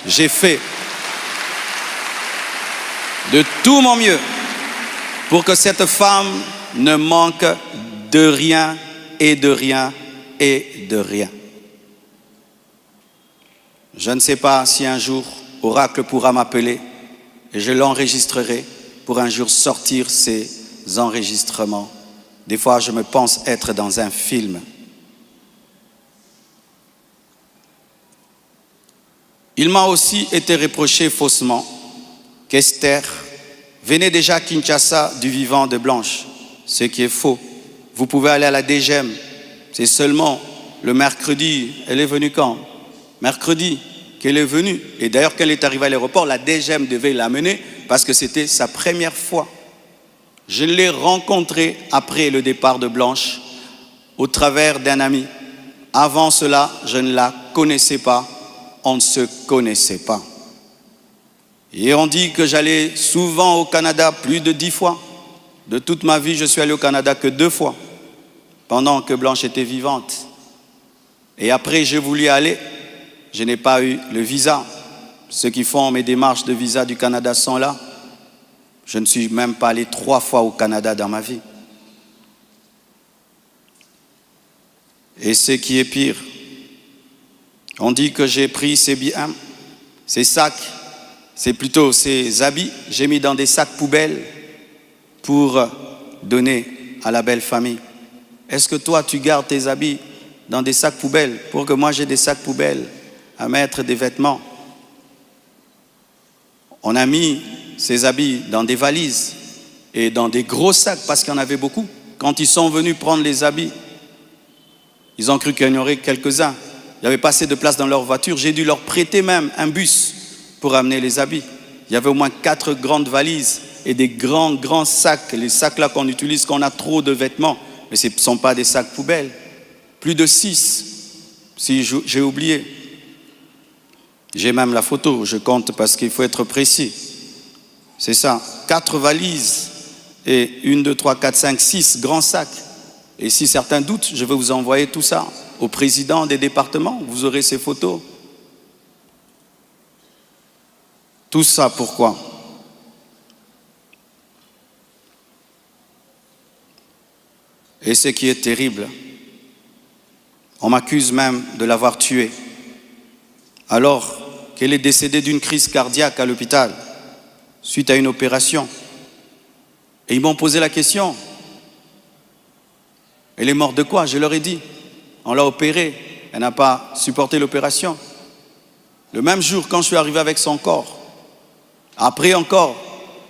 j'ai fait de tout mon mieux pour que cette femme ne manque de rien et de rien et de rien. Je ne sais pas si un jour Oracle pourra m'appeler et je l'enregistrerai pour un jour sortir ces enregistrements. Des fois, je me pense être dans un film. Il m'a aussi été reproché faussement qu'Esther venait déjà à Kinshasa du vivant de Blanche, ce qui est faux. Vous pouvez aller à la DGM, c'est seulement le mercredi. Elle est venue quand? Mercredi qu'elle est venue. Et d'ailleurs, quand elle est arrivée à l'aéroport, la DGM devait l'amener parce que c'était sa première fois. Je l'ai rencontrée après le départ de Blanche au travers d'un ami. Avant cela, je ne la connaissais pas. On ne se connaissait pas. Et on dit que j'allais souvent au Canada, plus de 10 fois. De toute ma vie, je suis allé au Canada que 2 fois, pendant que Blanche était vivante. Et après, j'ai voulu aller, je n'ai pas eu le visa. Ceux qui font mes démarches de visa du Canada sont là. Je ne suis même pas allé 3 fois au Canada dans ma vie. Et ce qui est pire, on dit que j'ai pris ces biens, ces sacs, c'est plutôt ces habits, j'ai mis dans des sacs poubelles pour donner à la belle famille. Est-ce que toi, tu gardes tes habits dans des sacs poubelles pour que moi j'ai des sacs poubelles à mettre des vêtements? On a mis ces habits dans des valises et dans des gros sacs parce qu'il y en avait beaucoup. Quand ils sont venus prendre les habits, ils ont cru qu'il y en aurait quelques-uns. Il n'y avait pas assez de place dans leur voiture. J'ai dû leur prêter même un bus pour amener les habits. Il y avait au moins 4 grandes valises et des grands sacs. Les sacs là qu'on utilise quand on a trop de vêtements. Mais ce ne sont pas des sacs poubelles. Plus de 6, si j'ai oublié. J'ai même la photo, je compte parce qu'il faut être précis. C'est ça, 4 valises et 1, 2, 3, 4, 5, 6 grands sacs. Et si certains doutent, je vais vous envoyer tout ça au président des départements. Vous aurez ces photos. Tout ça, pourquoi? Et ce qui est terrible, on m'accuse même de l'avoir tuée, alors qu'elle est décédée d'une crise cardiaque à l'hôpital, suite à une opération. Et ils m'ont posé la question, elle est morte de quoi? Je leur ai dit, on l'a opérée, elle n'a pas supporté l'opération. Le même jour, quand je suis arrivé avec son corps, après encore,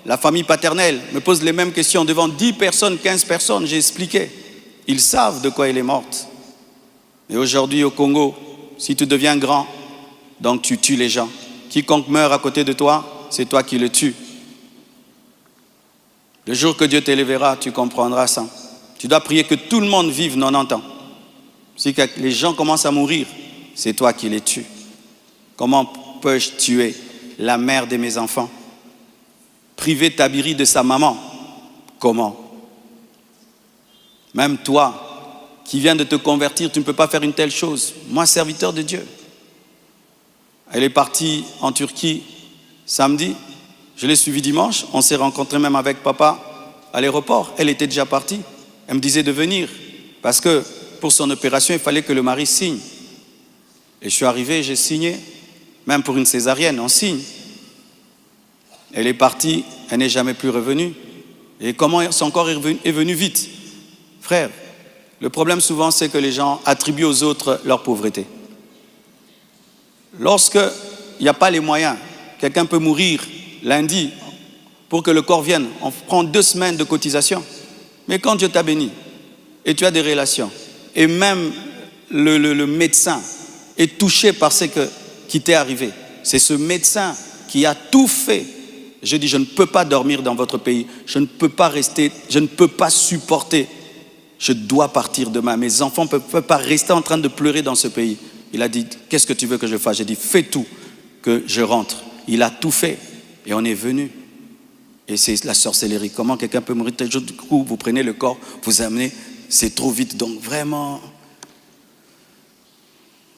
la famille paternelle me pose les mêmes questions devant 10 personnes, 15 personnes, j'ai expliqué. Ils savent de quoi elle est morte. Et aujourd'hui au Congo, si tu deviens grand, donc tu tues les gens. Quiconque meurt à côté de toi, c'est toi qui le tues. Le jour que Dieu t'élèvera, tu comprendras ça. Tu dois prier que tout le monde vive 90 ans. Si les gens commencent à mourir, c'est toi qui les tues. Comment peux-je tuer la mère de mes enfants? Priver Tabiri de sa maman? Comment? Même toi, qui viens de te convertir, tu ne peux pas faire une telle chose. Moi, serviteur de Dieu. Elle est partie en Turquie samedi. Je l'ai suivie dimanche. On s'est rencontrés même avec papa à l'aéroport. Elle était déjà partie. Elle me disait de venir parce que pour son opération, il fallait que le mari signe. Et je suis arrivé, j'ai signé. Même pour une césarienne, on signe. Elle est partie, elle n'est jamais plus revenue. Et comment son corps est venu vite? Frère, le problème souvent, c'est que les gens attribuent aux autres leur pauvreté. Lorsqu'il n'y a pas les moyens, quelqu'un peut mourir lundi pour que le corps vienne. On prend 2 semaines de cotisation. Mais quand Dieu t'a béni et tu as des relations, et même le médecin est touché par ce qui t'est arrivé, c'est ce médecin qui a tout fait. Je dis, je ne peux pas dormir dans votre pays, je ne peux pas rester, je ne peux pas supporter. Je dois partir demain. Mes enfants ne peuvent pas rester en train de pleurer dans ce pays. Il a dit, qu'est-ce que tu veux que je fasse? J'ai dit, fais tout que je rentre. Il a tout fait et on est venu. Et c'est la sorcellerie. Comment quelqu'un peut mourir tel jour? Du coup, vous prenez le corps, vous amenez, c'est trop vite. Donc vraiment,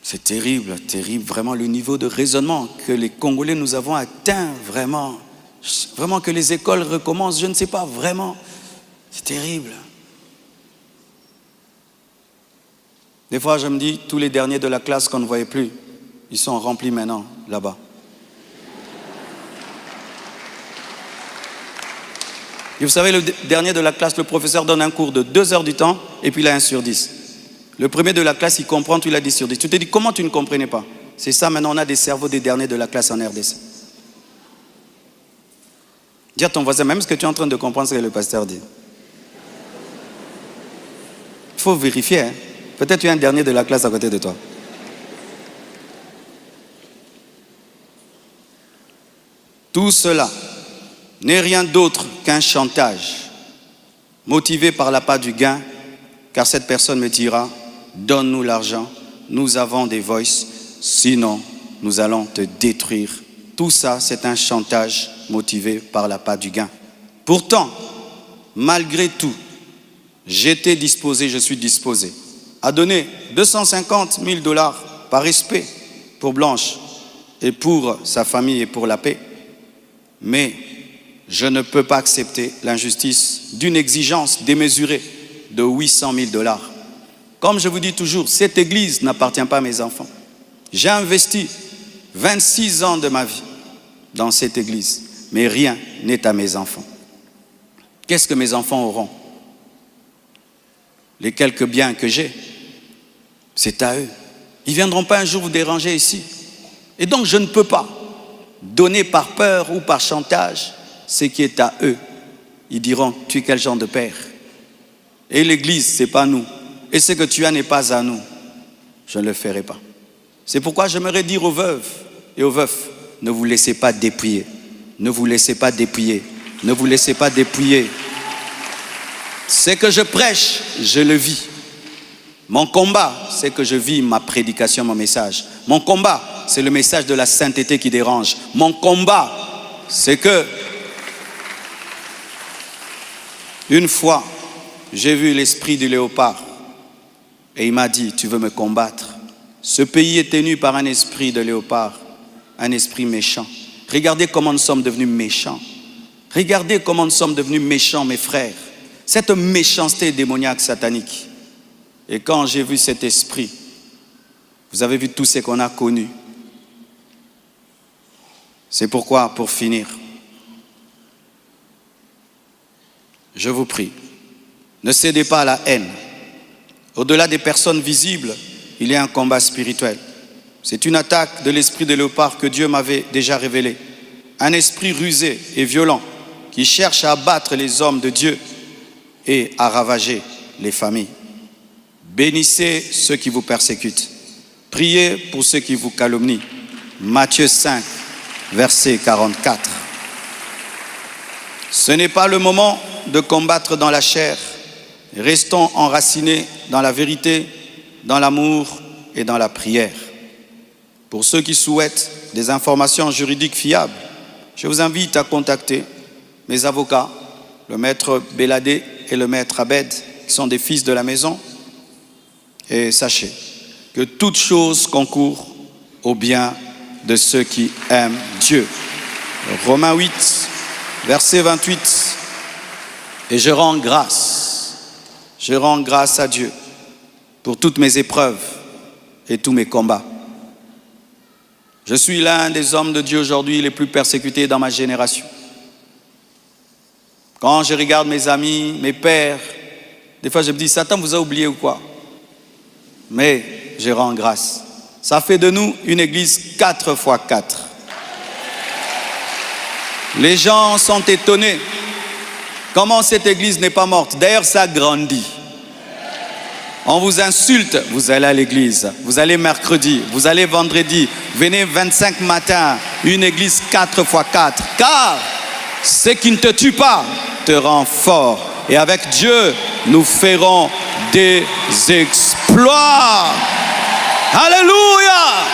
c'est terrible, terrible. Vraiment le niveau de raisonnement que les Congolais nous avons atteint, vraiment. Vraiment que les écoles recommencent, je ne sais pas, vraiment. C'est terrible. Des fois, je me dis, tous les derniers de la classe qu'on ne voyait plus, ils sont remplis maintenant, là-bas. Et vous savez, le dernier de la classe, le professeur donne un cours de 2 heures du temps, et puis il a 1 sur 10. Le premier de la classe, il comprend, tu l'as 10 sur 10. Tu te dis, comment tu ne comprenais pas? C'est ça, maintenant on a des cerveaux des derniers de la classe en RDC. Dis à ton voisin, même ce que tu es en train de comprendre ce que le pasteur dit. Il faut vérifier. Hein? Peut-être tu es un dernier de la classe à côté de toi. Tout cela n'est rien d'autre qu'un chantage, motivé par l'appât du gain, car cette personne me dira, donne-nous l'argent, nous avons des voices, sinon nous allons te détruire. Tout ça, c'est un chantage motivé par l'appât du gain. Pourtant, malgré tout, j'étais disposé, je suis disposé à donner 250 000 $ par respect pour Blanche et pour sa famille et pour la paix. Mais je ne peux pas accepter l'injustice d'une exigence démesurée de 800 000 $. Comme je vous dis toujours, cette église n'appartient pas à mes enfants. J'ai investi 26 ans de ma vie dans cette église, mais rien n'est à mes enfants. Qu'est-ce que mes enfants auront? Les quelques biens que j'ai, c'est à eux. Ils ne viendront pas un jour vous déranger ici. Et donc je ne peux pas donner par peur ou par chantage ce qui est à eux. Ils diront, tu es quel genre de père? Et l'église, ce n'est pas nous. Et ce que tu as n'est pas à nous. Je ne le ferai pas. C'est pourquoi j'aimerais dire aux veuves et aux veufs, ne vous laissez pas dépouiller. Ne vous laissez pas dépouiller. Ne vous laissez pas dépouiller. Ce que je prêche, je le vis. Mon combat, c'est que je vis ma prédication, mon message. Mon combat, c'est le message de la sainteté qui dérange. Mon combat, c'est que une fois, j'ai vu l'esprit du léopard et il m'a dit, tu veux me combattre? Ce pays est tenu par un esprit de léopard, un esprit méchant. Regardez comment nous sommes devenus méchants. Regardez comment nous sommes devenus méchants, mes frères. Cette méchanceté démoniaque satanique. Et quand j'ai vu cet esprit, vous avez vu tout ce qu'on a connu. C'est pourquoi, pour finir, je vous prie, ne cédez pas à la haine. Au-delà des personnes visibles, il y a un combat spirituel. C'est une attaque de l'esprit de léopard que Dieu m'avait déjà révélé. Un esprit rusé et violent qui cherche à abattre les hommes de Dieu et à ravager les familles. Bénissez ceux qui vous persécutent. Priez pour ceux qui vous calomnient. Matthieu 5, verset 44. Ce n'est pas le moment de combattre dans la chair. Restons enracinés dans la vérité, dans l'amour et dans la prière. Pour ceux qui souhaitent des informations juridiques fiables, je vous invite à contacter mes avocats, le maître Béladé et le maître Abed, qui sont des fils de la maison. Et sachez que toute chose concourt au bien de ceux qui aiment Dieu. Romains 8, verset 28. Et je rends grâce à Dieu pour toutes mes épreuves et tous mes combats. Je suis l'un des hommes de Dieu aujourd'hui les plus persécutés dans ma génération. Quand je regarde mes amis, mes pères, des fois je me dis, Satan vous a oublié ou quoi? Mais je rends grâce. Ça fait de nous une église 4x4. Les gens sont étonnés. Comment cette église n'est pas morte? D'ailleurs, ça grandit. On vous insulte, vous allez à l'église. Vous allez mercredi, vous allez vendredi. Venez 25 matins, une église 4x4. Car ce qui ne te tue pas te rend fort. Et avec Dieu, nous ferons des exploits. Alléluia!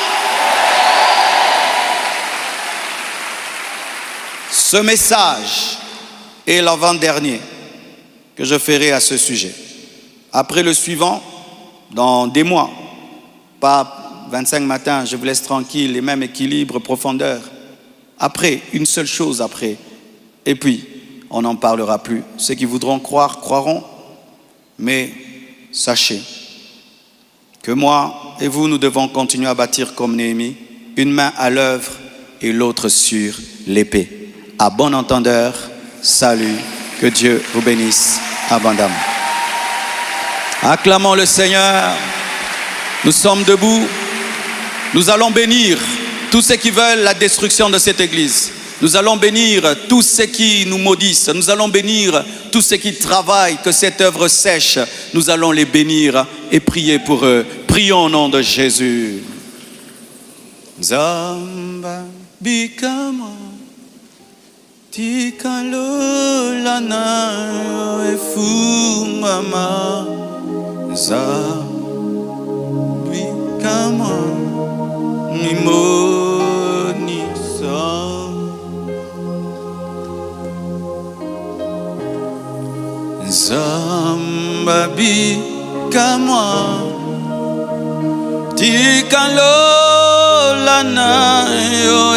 Ce message est l'avant-dernier que je ferai à ce sujet. Après le suivant, dans des mois, pas 25 matins, je vous laisse tranquille, les mêmes équilibres, profondeur. Après, une seule chose après. Et puis, on n'en parlera plus. Ceux qui voudront croire, croiront. Mais sachez que moi et vous, nous devons continuer à bâtir comme Néhémie, une main à l'œuvre et l'autre sur l'épée. À bon entendeur, salut, que Dieu vous bénisse abondamment. Acclamons le Seigneur. Nous sommes debout. Nous allons bénir tous ceux qui veulent la destruction de cette église. Nous allons bénir tous ceux qui nous maudissent. Nous allons bénir tous ceux qui travaillent, que cette œuvre sèche. Nous allons les bénir et prier pour eux. Prions au nom de Jésus. Zamba bikama tikalolana efungama Zamba bikama mimonisa Zamba bikama tikalolana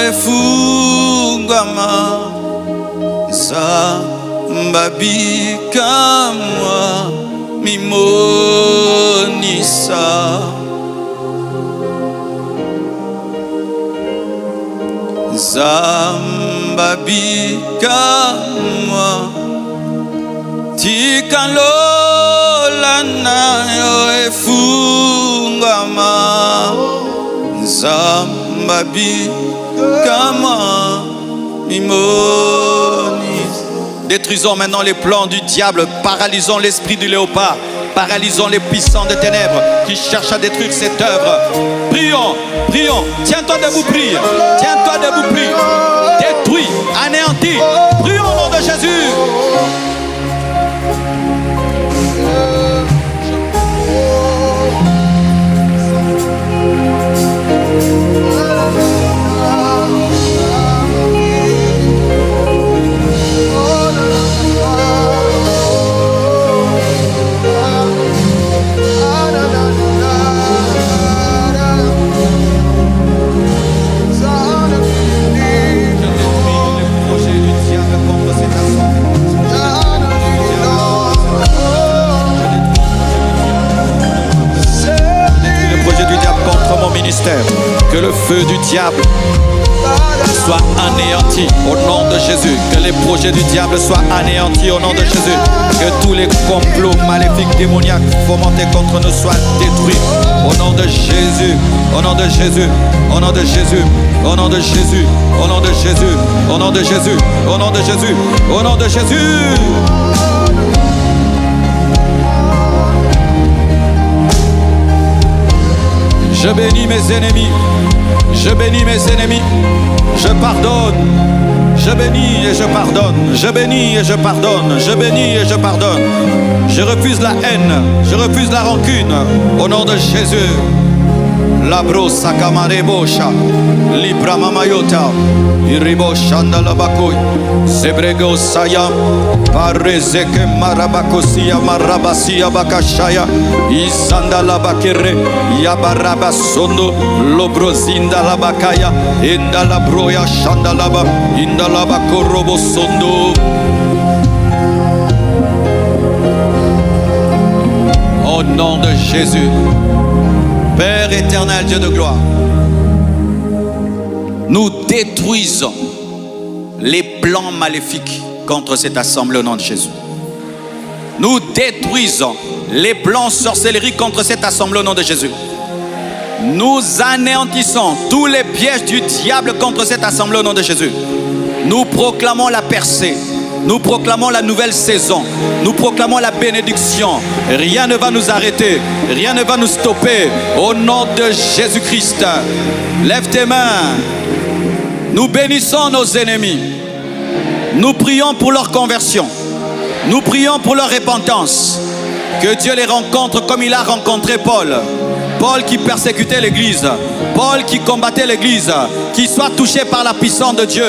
efungama Zamba bikama mimonisa Zamba bikama tikalolana efungama Zamba bikama mimonis. Détruisons maintenant les plans du diable, paralysons l'esprit du léopard, paralysons les puissants des ténèbres qui cherchent à détruire cette œuvre. Prions, prions, tiens-toi debout, prie, tiens-toi debout, prie, détruis, anéantis, prions au nom de Jésus. Que le feu du diable soit anéanti au nom de Jésus. Que les projets du diable soient anéantis au nom de Jésus. Que tous les complots maléfiques, démoniaques fomentés contre nous soient détruits au nom de Jésus. Au nom de Jésus. Au nom de Jésus. Au nom de Jésus. Au nom de Jésus. Au nom de Jésus. Au nom de Jésus. Au nom de Jésus. Je bénis mes ennemis, je bénis mes ennemis, je pardonne, je bénis et je pardonne, je bénis et je pardonne, je bénis et je pardonne. Je refuse la haine, je refuse la rancune, au nom de Jésus. La brossa camarebosha, libra mamayota, iribosha andalabakoi, zebrego sayam, parezeke marabakosia marabasia bakashaya, isandalabakere, yabarabasondo, lobrozinda labakaya, indalabroya shandalaba, indalabakorobosondo. Au nom de Jésus. Père éternel, Dieu de gloire, nous détruisons les plans maléfiques contre cette assemblée au nom de Jésus. Nous détruisons les plans sorcellerie contre cette assemblée au nom de Jésus. Nous anéantissons tous les pièges du diable contre cette assemblée au nom de Jésus. Nous proclamons la percée. Nous proclamons la nouvelle saison. Nous proclamons la bénédiction. Rien ne va nous arrêter. Rien ne va nous stopper. Au nom de Jésus-Christ. Lève tes mains. Nous bénissons nos ennemis. Nous prions pour leur conversion. Nous prions pour leur repentance. Que Dieu les rencontre comme il a rencontré Paul. Paul qui persécutait l'église, Paul qui combattait l'église, qui soit touché par la puissance de Dieu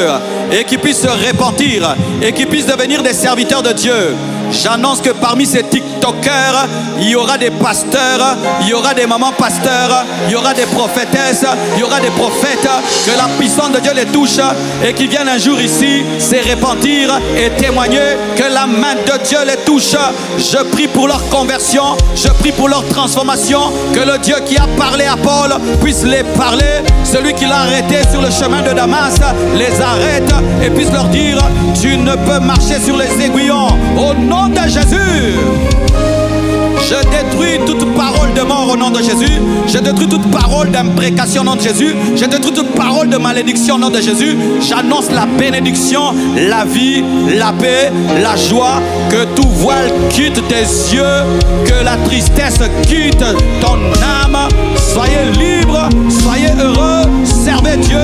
et qui puisse se repentir et qui puisse devenir des serviteurs de Dieu. J'annonce que parmi ces TikTokers, il y aura des pasteurs, il y aura des mamans pasteurs, il y aura des prophétesses, il y aura des prophètes, que la puissance de Dieu les touche et qu'ils viennent un jour ici se repentir et témoigner que la main de Dieu les touche. Je prie pour leur conversion, je prie pour leur transformation, que le Dieu qui a parlé à Paul puisse les parler, celui qui l'a arrêté sur le chemin de Damas les arrête et puisse leur dire: tu ne peux marcher sur les aiguillons. Au nom de Jésus, je détruis toute parole de mort au nom de Jésus. Je détruis toute parole d'imprécation au nom de Jésus. Je détruis toute parole de malédiction au nom de Jésus. J'annonce la bénédiction, la vie, la paix, la joie. Que tout voile quitte tes yeux, que la tristesse quitte ton âme. Soyez libre, soyez heureux, servez Dieu,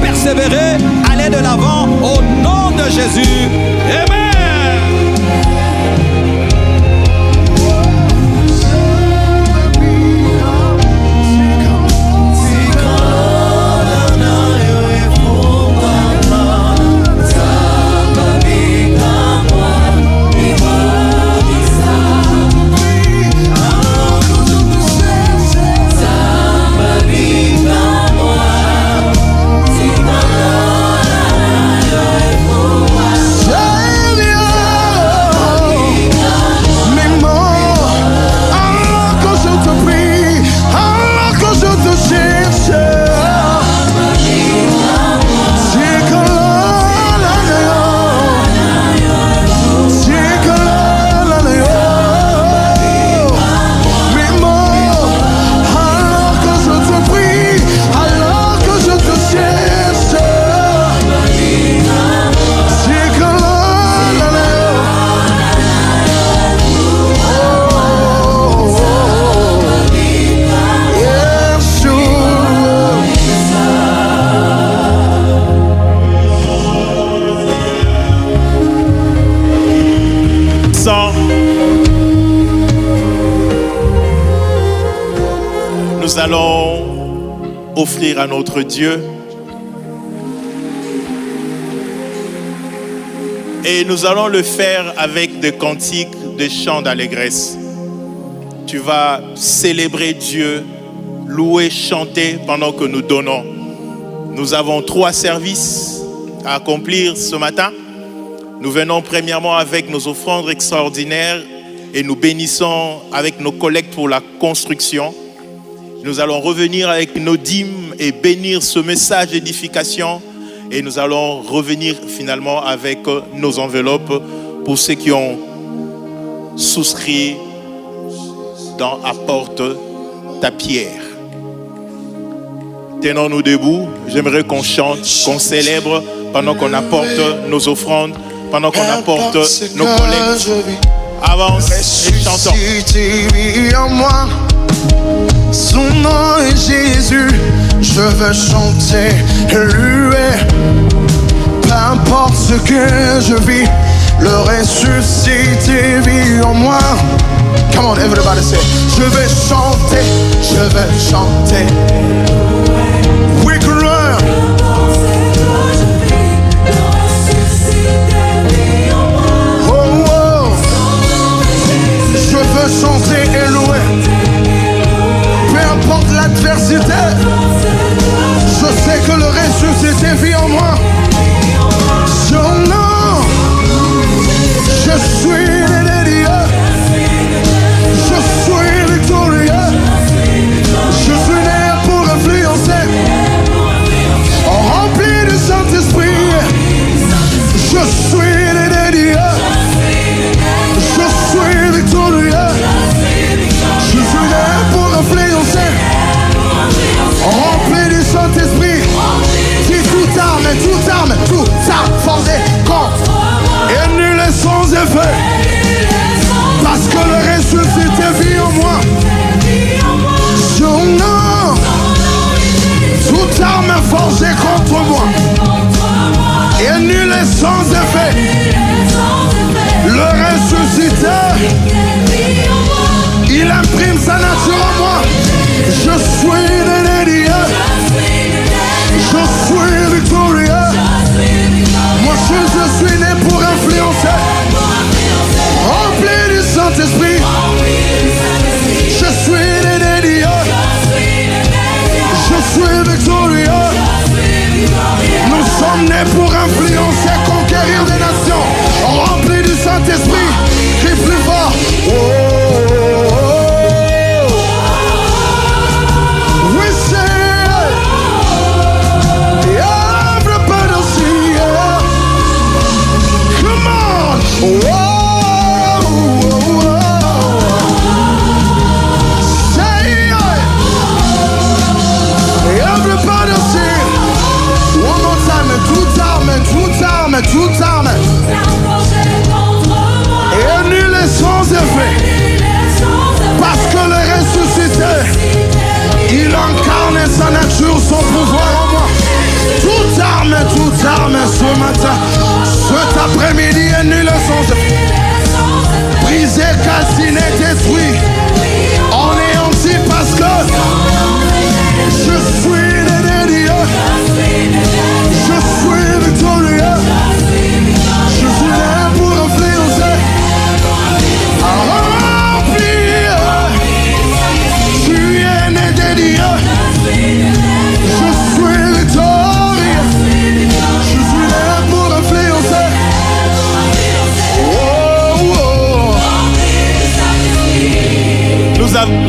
persévérez, allez de l'avant au nom de Jésus. Amen. Nous allons offrir à notre Dieu et nous allons le faire avec des cantiques, des chants d'allégresse. Tu vas célébrer Dieu, louer, chanter pendant que nous donnons. Nous avons 3 services à accomplir ce matin. Nous venons premièrement avec nos offrandes extraordinaires et nous bénissons avec nos collectes pour la construction. Nous allons revenir avec nos dîmes et bénir ce message d'édification. Et nous allons revenir finalement avec nos enveloppes pour ceux qui ont souscrit dans Apporte ta pierre. Tenons-nous debout. J'aimerais qu'on chante, qu'on célèbre pendant qu'on apporte nos offrandes, pendant qu'on apporte nos collectes. Avance et chantons. Son nom est Jésus, je veux chanter et louer. Peu importe ce que je vis, le ressuscité vit en moi. Come on, everybody say, je vais chanter, je vais chanter. Oui, gloire. Oh, oh. Je veux chanter et louer. Peu importe l'adversité, je sais que le ressuscité vit en moi. Son nom, je suis l'élite, je suis victorieux, je suis né pour influencer.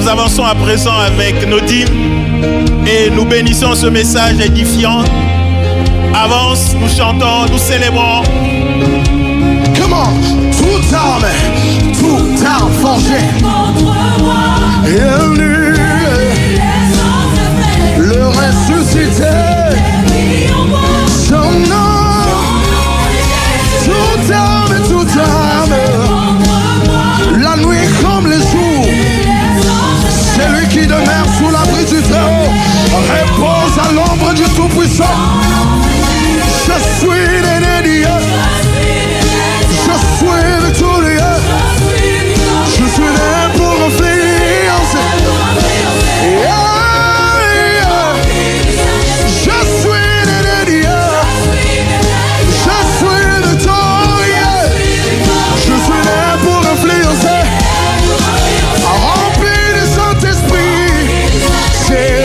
avançons à présent avec nos dîmes et nous bénissons ce message édifiant. Avance, nous chantons, nous célébrons. Come on, toute arme forgée est venue, le ressuscité, son nom, toute arme, la nuit comme les jours, c'est lui qui demeure sous l'abri du Très-Haut, repose à l'ombre du Tout-Puissant. Je suis né de Dieu, je suis victorieux, je suis né pour influencer. Je suis né de Dieu, je suis victorieux, je suis né pour influencer. Rempli du Saint-Esprit, c'est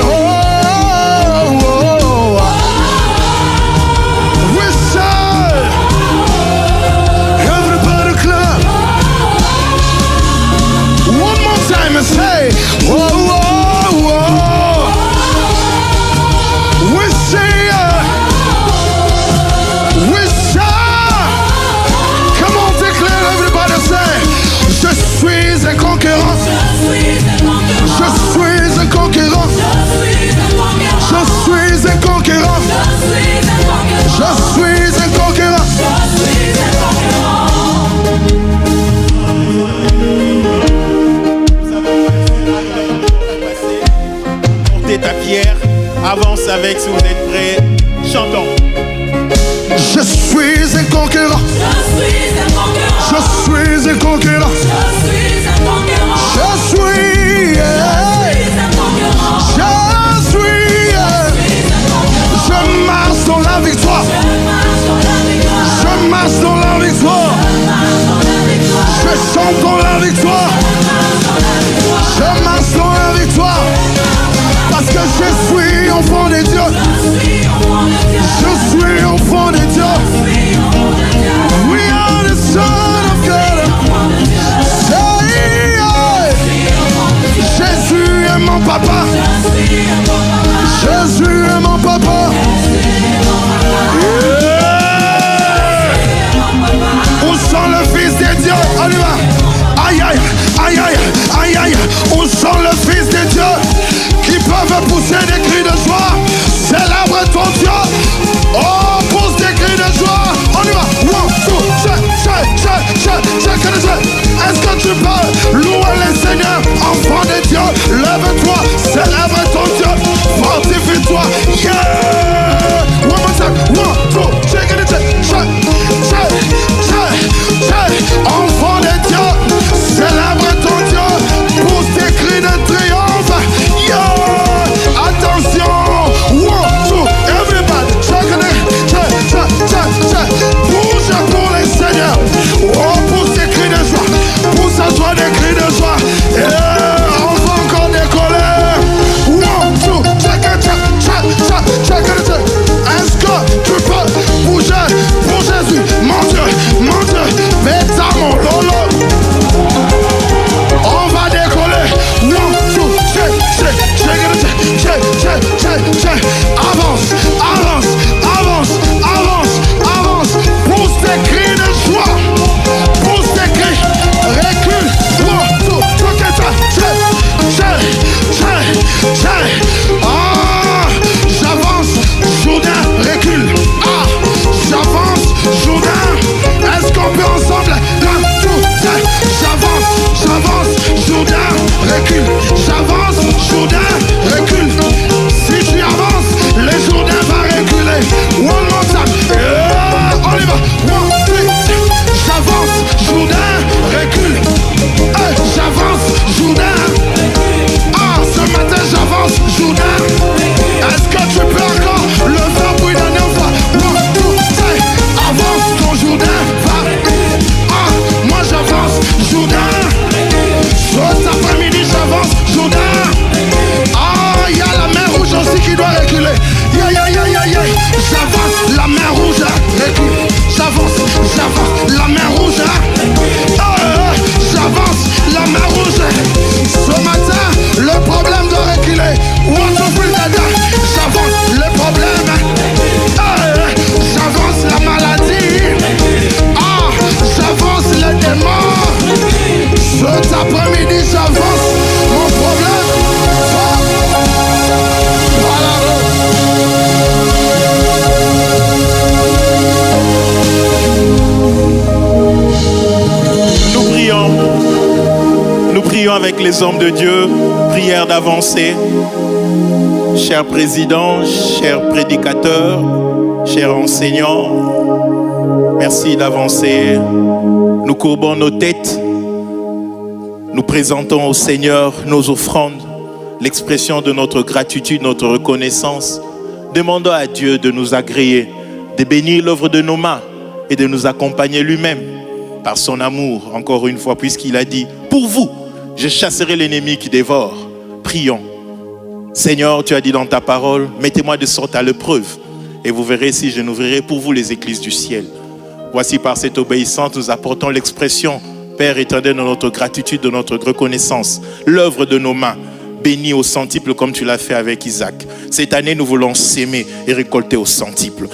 say, whoa, whoa, whoa. We say, come on, declare, everybody say, je suis un conquérant. Je suis un conquérant. Je suis un conquérant. Je suis un conquérant. Ta pierre, avance avec si vous êtes prêts, chantons. Je suis un conquérant. Je suis un conquérant. Je suis je marche dans la victoire. Je marche dans la victoire. Je chante dans la victoire. Je marche dans la victoire. Parce que je suis enfant de Dieu. Je suis enfant de Dieu. We are the son of God. Jésus est mon papa. Jésus est mon papa. Yeah. Où sont le Fils de Dieu? On y va. Aïe, aïe, aïe, aïe, aïe, aïe. Où sont le Fils de Dieu? Qui peuvent pousser des cris de joie. Célèbre ton Dieu. Oh, pousse des cris de joie. On y va. One, two, check. Est-ce que tu peux louer le Seigneur? Enfant de Dieu, lève-toi. Célèbre ton Dieu. Fortifie-toi. Yeah. One more time. One, two, check. Enfant de Dieu, célèbre ton Dieu. Pousse des cris de triomphe. Yeah. Attention. One, two, everybody. Check. Bouge pour le Seigneur. Oh, pousse des cris de joie. Pousse à joie des cris. maintenant, nous prions avec les hommes de Dieu, prière d'avancée. Cher président, cher prédicateur, cher enseignant, merci d'avancer. Nous courbons nos têtes, nous présentons au Seigneur nos offrandes, l'expression de notre gratitude, notre reconnaissance. Demandons à Dieu de nous agréer, de bénir l'œuvre de nos mains et de nous accompagner lui-même par son amour, encore une fois, puisqu'il a dit, pour vous, je chasserai l'ennemi qui dévore. Prions. Seigneur, tu as dit dans ta parole, mettez-moi de sorte à l'épreuve et vous verrez si je n'ouvrirai pour vous les églises du ciel. Voici par cette obéissance, nous apportons l'expression, Père éternel, de notre gratitude, de notre reconnaissance, l'œuvre de nos mains, bénie au centuple comme tu l'as fait avec Isaac. Cette année, nous voulons s'aimer et récolter au centuple.